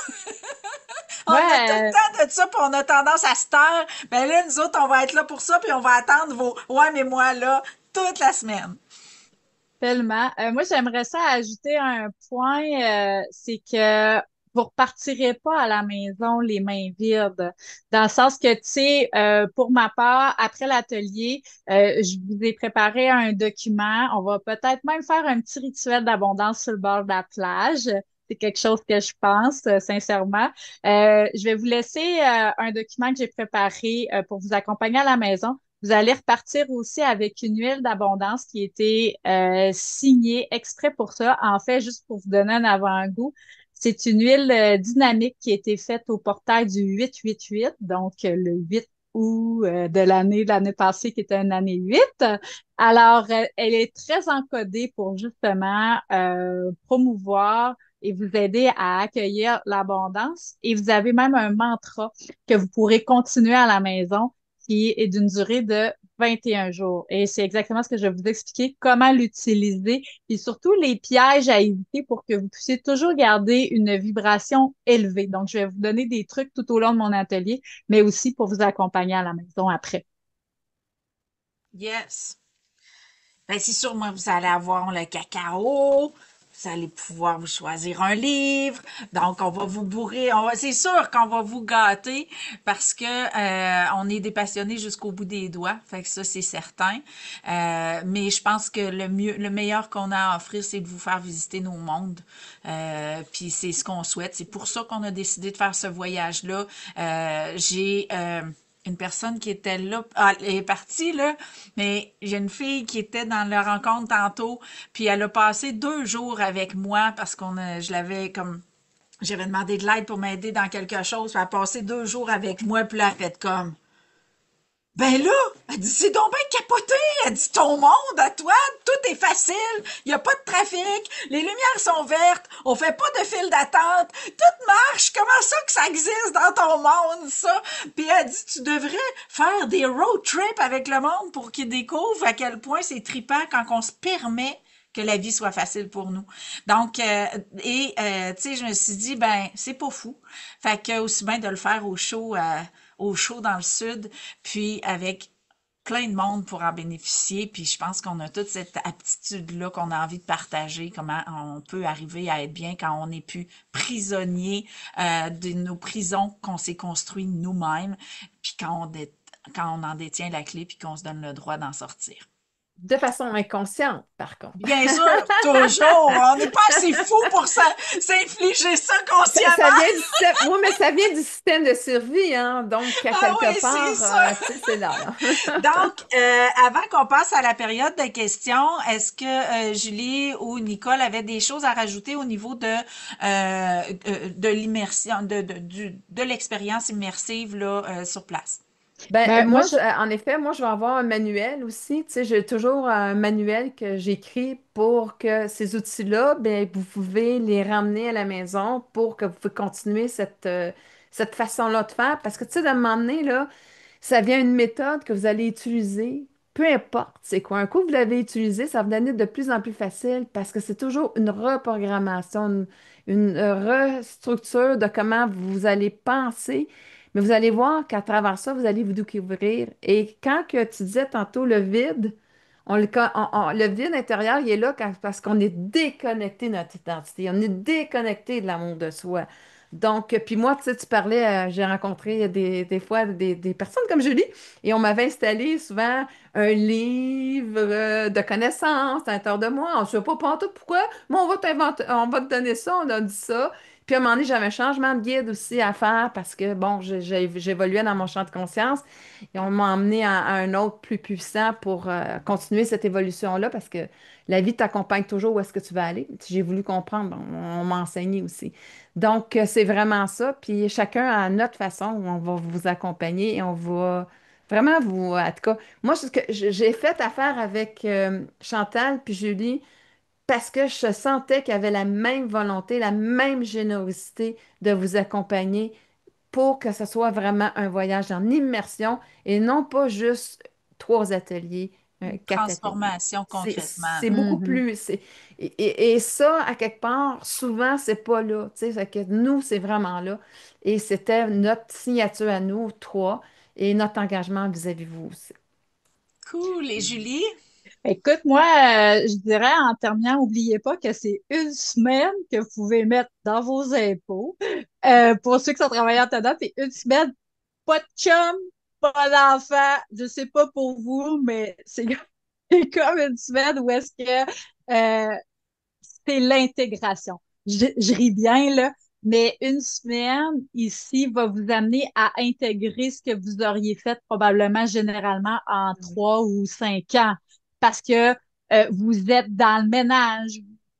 on a tout le ouais, temps de ça, puis on a tendance à se taire. Ben là, nous autres, on va être là pour ça, puis on va attendre vos ouais, mais moi là, toute la semaine. tellement. Moi, j'aimerais ça ajouter un point, c'est que vous repartirez pas à la maison les mains vides. Dans le sens que, tu sais, pour ma part, après l'atelier, je vous ai préparé un document. On va peut-être même faire un petit rituel d'abondance sur le bord de la plage. C'est quelque chose que je pense, sincèrement. Je vais vous laisser un document que j'ai préparé pour vous accompagner à la maison. Vous allez repartir aussi avec une huile d'abondance qui a été signée exprès pour ça. En fait, juste pour vous donner un avant-goût, c'est une huile dynamique qui a été faite au portail du 888, donc le 8 août de l'année passée, qui était une année 8. Alors, elle est très encodée pour justement promouvoir et vous aider à accueillir l'abondance. Et vous avez même un mantra que vous pourrez continuer à la maison qui est d'une durée de 21 jours. Et c'est exactement ce que je vais vous expliquer, comment l'utiliser et surtout les pièges à éviter pour que vous puissiez toujours garder une vibration élevée. Donc, je vais vous donner des trucs tout au long de mon atelier, mais aussi pour vous accompagner à la maison après. Yes. Ben, c'est sûr, moi, vous allez avoir le cacao. Vous allez pouvoir vous choisir un livre. Donc, on va vous bourrer. C'est sûr qu'on va vous gâter parce que on est des passionnés jusqu'au bout des doigts. Fait que ça, c'est certain. Mais je pense que le meilleur qu'on a à offrir, c'est de vous faire visiter nos mondes. Puis c'est ce qu'on souhaite. C'est pour ça qu'on a décidé de faire ce voyage-là. une personne qui était là, ah, elle est partie, là, mais j'ai une fille qui était dans la rencontre tantôt, puis elle a passé 2 jours avec moi parce je l'avais comme, j'avais demandé de l'aide pour m'aider dans quelque chose, puis elle a passé 2 jours avec moi, puis là, elle a fait comme, ben là, elle dit, c'est donc bien capoté. Elle dit, ton monde à toi, tout est facile. Il n'y a pas de trafic. Les lumières sont vertes. On fait pas de file d'attente. Tout marche. Comment ça que ça existe dans ton monde, ça? Puis elle dit, tu devrais faire des road trips avec le monde pour qu'ils découvrent à quel point c'est trippant quand on se permet que la vie soit facile pour nous. Donc, tu sais, je me suis dit, ben, c'est pas fou. Fait que aussi bien de le faire au show dans le sud, puis avec plein de monde pour en bénéficier. Puis je pense qu'on a toute cette aptitude-là qu'on a envie de partager, comment on peut arriver à être bien quand on n'est plus prisonnier de nos prisons qu'on s'est construites nous-mêmes, puis quand on en détient la clé, puis qu'on se donne le droit d'en sortir. De façon inconsciente, par contre. Bien sûr, toujours. On n'est pas assez fou pour s'infliger ça Ça consciemment. vient du système, oui, mais ça vient du système de survie, hein. Donc, à Ah oui, quelque c'est part, ça. tu sais, c'est là, là. Donc, avant qu'on passe à la période de questions, est-ce que Julie ou Nicole avaient des choses à rajouter au niveau de l'immersion, de l'expérience immersive là, sur place? Ben, Ben, moi, moi, en effet, moi, je vais avoir un manuel aussi. Tu sais, j'ai toujours un manuel que j'écris pour que ces outils-là, ben, vous pouvez les ramener à la maison pour que vous pouvez continuer cette façon-là de faire. Parce que, tu sais, d'un moment donné, là, ça vient une méthode que vous allez utiliser, peu importe c'est quoi. Un coup, vous l'avez utilisé, ça va devenir de plus en plus facile parce que c'est toujours une reprogrammation, une restructure de comment vous allez penser. Mais vous allez voir qu'à travers ça, vous allez vous découvrir. Et quand que tu disais tantôt le vide, le vide intérieur, il est là parce qu'on est déconnecté de notre identité. On est déconnecté de l'amour de soi. Donc, puis moi, tu sais, tu parlais, j'ai rencontré des fois des personnes comme Julie et on m'avait installé souvent un livre de connaissances à l'intérieur de moi. On ne sait pas pantoute pourquoi, mais on va te donner ça, on a dit ça. Puis à un moment donné, j'avais un changement de guide aussi à faire parce que, bon, j'évoluais dans mon champ de conscience et on m'a emmené à un autre plus puissant pour continuer cette évolution-là parce que la vie t'accompagne toujours où est-ce que tu vas aller. J'ai voulu comprendre, bon, on m'a enseigné aussi. Donc, c'est vraiment ça. Puis chacun à notre façon, on va vous accompagner et on va vraiment vous. En tout cas, moi, ce que j'ai fait affaire avec Chantal puis Julie parce que je sentais qu'il y avait la même volonté, la même générosité de vous accompagner pour que ce soit vraiment un voyage en immersion et non pas juste 3 ateliers, Une 4 ateliers. transformation C'est, concrètement, c'est là. beaucoup mhm. plus. Et ça, à quelque part, souvent, c'est pas là. Tu sais, fait que nous, c'est vraiment là. Et c'était notre signature à nous, 3, et notre engagement vis-à-vis de vous aussi. Cool. Et Julie? Écoute, moi, je dirais en terminant, n'oubliez pas que c'est une semaine que vous pouvez mettre dans vos impôts. Pour ceux qui sont travailleurs autonomes, c'est une semaine, pas de chum, pas d'enfant. Je sais pas pour vous, mais c'est c'est comme une semaine où est-ce que c'est l'intégration. Je ris bien, là, mais une semaine ici va vous amener à intégrer ce que vous auriez fait probablement généralement en 3 ou 5 ans parce que vous êtes dans le ménage,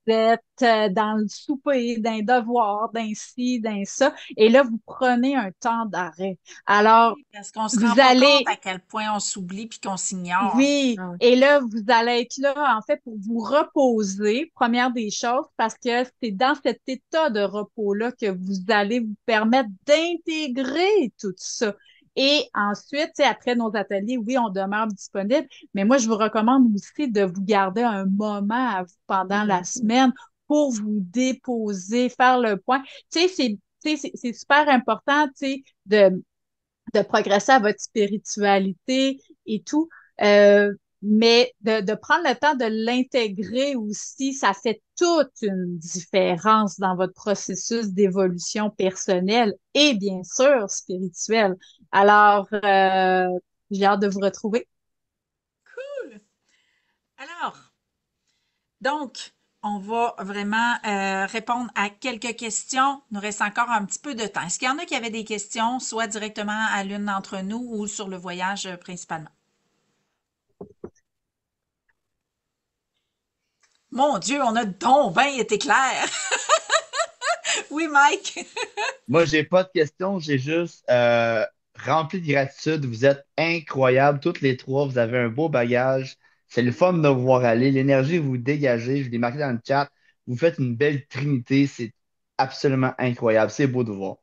vous êtes dans le souper, dans les devoirs, dans ci, dans ça, et là, vous prenez un temps d'arrêt. Alors, Oui, parce qu'on se rend vous pas compte allez à quel point on s'oublie puis qu'on s'ignore. oui, Ah, et là, vous allez être là, en fait, pour vous reposer, première des choses, parce que c'est dans cet état de repos-là que vous allez vous permettre d'intégrer tout ça. Et ensuite, tu sais, après nos ateliers, oui, on demeure disponible, mais moi, je vous recommande aussi de vous garder un moment à vous pendant la mhm. semaine pour vous déposer, faire le point. Tu sais, c'est super important, tu sais, de progresser à votre spiritualité et tout. Mais de prendre le temps de l'intégrer aussi, ça fait toute une différence dans votre processus d'évolution personnelle et bien sûr spirituelle. Alors, j'ai hâte de vous retrouver. Cool. Alors, donc, on va vraiment répondre à quelques questions. Il nous reste encore un petit peu de temps. Est-ce qu'il y en a qui avaient des questions, soit directement à l'une d'entre nous ou sur le voyage principalement? Mon Dieu, on a donc bien été clair. Oui, Mike. Moi, j'ai pas de questions, j'ai juste rempli de gratitude. Vous êtes incroyables, toutes les trois. Vous avez un beau bagage. C'est le fun de vous voir aller. L'énergie que vous dégagez, je l'ai marqué dans le chat. Vous faites une belle trinité. C'est absolument incroyable. C'est beau de vous voir.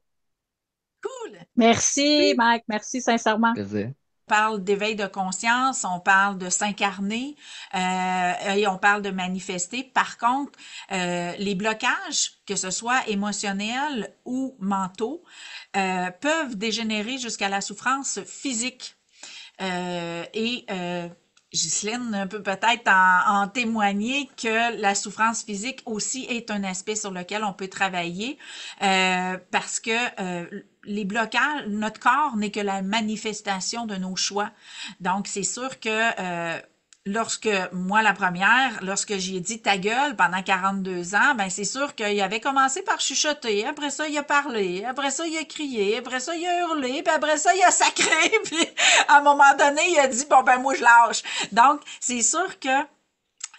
Cool. Merci, Oui. Mike. Merci sincèrement. Plaisir. On parle d'éveil de conscience, on parle de s'incarner et on parle de manifester. Par contre, les blocages, que ce soit émotionnels ou mentaux, peuvent dégénérer jusqu'à la souffrance physique. Ghislaine peut peut-être en témoigner que la souffrance physique aussi est un aspect sur lequel on peut travailler parce que les blocages, notre corps n'est que la manifestation de nos choix. Donc, c'est sûr que lorsque, moi, la première, lorsque j'y ai dit ta gueule pendant 42 ans, ben, c'est sûr qu'il avait commencé par chuchoter. Après ça, il a parlé. Après ça, il a crié. Après ça, il a hurlé. Puis après ça, il a sacré. Puis, à un moment donné, il a dit, bon, ben, moi, je lâche. Donc, c'est sûr que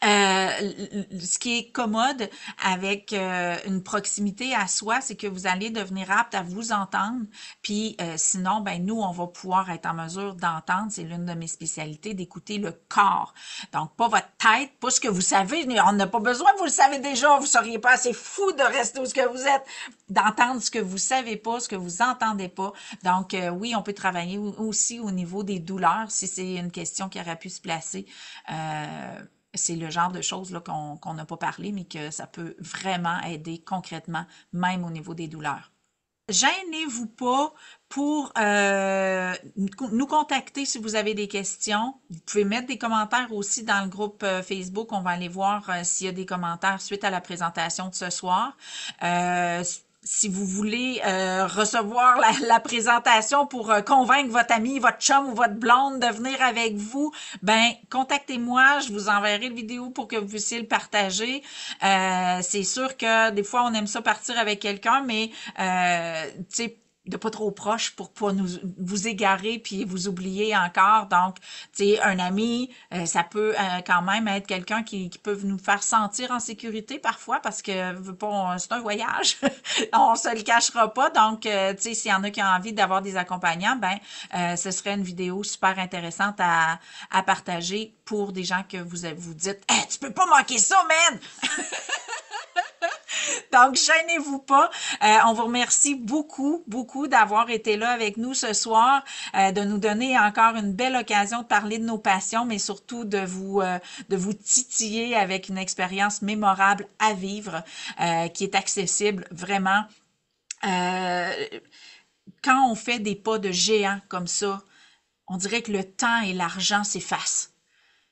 ce qui est commode avec une proximité à soi, c'est que vous allez devenir apte à vous entendre. Puis sinon, ben nous, on va pouvoir être en mesure d'entendre. C'est l'une de mes spécialités, d'écouter le corps. Donc, pas votre tête, pas ce que vous savez. On n'a pas besoin, vous le savez déjà. Vous seriez pas assez fou de rester où ce que vous êtes, d'entendre ce que vous savez pas, ce que vous entendez pas. Donc, oui, on peut travailler aussi au niveau des douleurs, si c'est une question qui aurait pu se placer. C'est le genre de choses là qu'on n'a pas parlé, mais que ça peut vraiment aider concrètement, même au niveau des douleurs. Gênez-vous pas pour nous contacter si vous avez des questions. Vous pouvez mettre des commentaires aussi dans le groupe Facebook. On va aller voir s'il y a des commentaires suite à la présentation de ce soir. Si vous voulez recevoir la présentation pour convaincre votre ami, votre chum ou votre blonde de venir avec vous, ben contactez-moi, je vous enverrai le vidéo pour que vous puissiez le partager. C'est sûr que des fois on aime ça partir avec quelqu'un, mais tu sais, de pas trop proche pour pas vous égarer puis vous oublier encore. Donc, tu sais, un ami, ça peut quand même être quelqu'un qui peut nous faire sentir en sécurité parfois parce que veut pas, c'est un voyage. On se le cachera pas. Donc, tu sais, s'il y en a qui ont envie d'avoir des accompagnants, ben, ce serait une vidéo super intéressante à partager pour des gens que vous dites, hey, tu peux pas manquer ça, man! Donc, gênez-vous pas. On vous remercie beaucoup, beaucoup d'avoir été là avec nous ce soir, de nous donner encore une belle occasion de parler de nos passions, mais surtout de vous titiller avec une expérience mémorable à vivre, qui est accessible vraiment. Quand on fait des pas de géant comme ça, on dirait que le temps et l'argent s'effacent.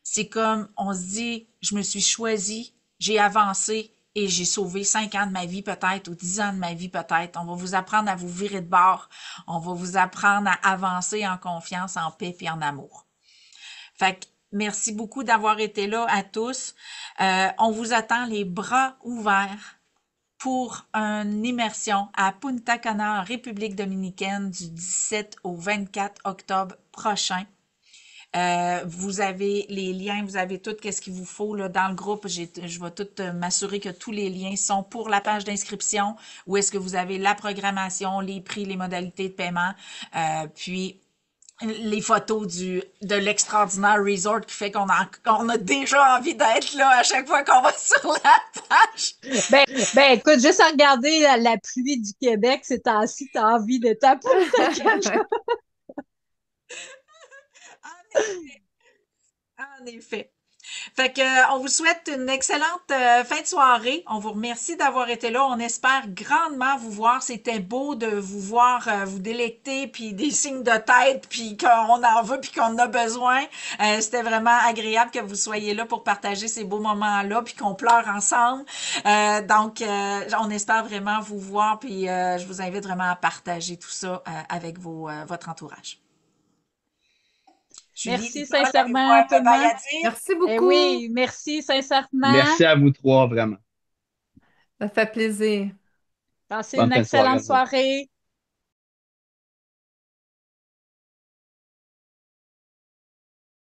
C'est comme, on se dit, je me suis choisi, j'ai avancé et j'ai sauvé 5 ans de ma vie peut-être ou 10 ans de ma vie peut-être. On va vous apprendre à vous virer de bord. On va vous apprendre à avancer en confiance, en paix et en amour. Fait que merci beaucoup d'avoir été là à tous. On vous attend les bras ouverts pour une immersion à Punta Cana, en République dominicaine, du 17 au 24 octobre prochain. Vous avez les liens, vous avez tout ce qu'il vous faut là, dans le groupe. Je vais tout m'assurer que tous les liens sont pour la page d'inscription, où est-ce que vous avez la programmation, les prix, les modalités de paiement, puis les photos de l'extraordinaire resort qui fait qu'on a déjà envie d'être là à chaque fois qu'on va sur la page. Ben, écoute, juste à regarder la pluie du Québec ces temps-ci, t'as envie de taper. En effet. Fait que on vous souhaite une excellente fin de soirée. On vous remercie d'avoir été là. On espère grandement vous voir. C'était beau de vous voir vous délecter, puis des signes de tête, puis qu'on en veut, puis qu'on en a besoin. C'était vraiment agréable que vous soyez là pour partager ces beaux moments-là, puis qu'on pleure ensemble. Donc, on espère vraiment vous voir, puis je vous invite vraiment à partager tout ça avec votre entourage. Julie, Merci Nicole, avez-vous sincèrement, un tout le bye-bye monde. à dire? Merci Eh beaucoup. oui, merci sincèrement. Merci à vous trois, vraiment. Ça fait plaisir. Passez Bonne une fin de soirée à excellente vous. soirée.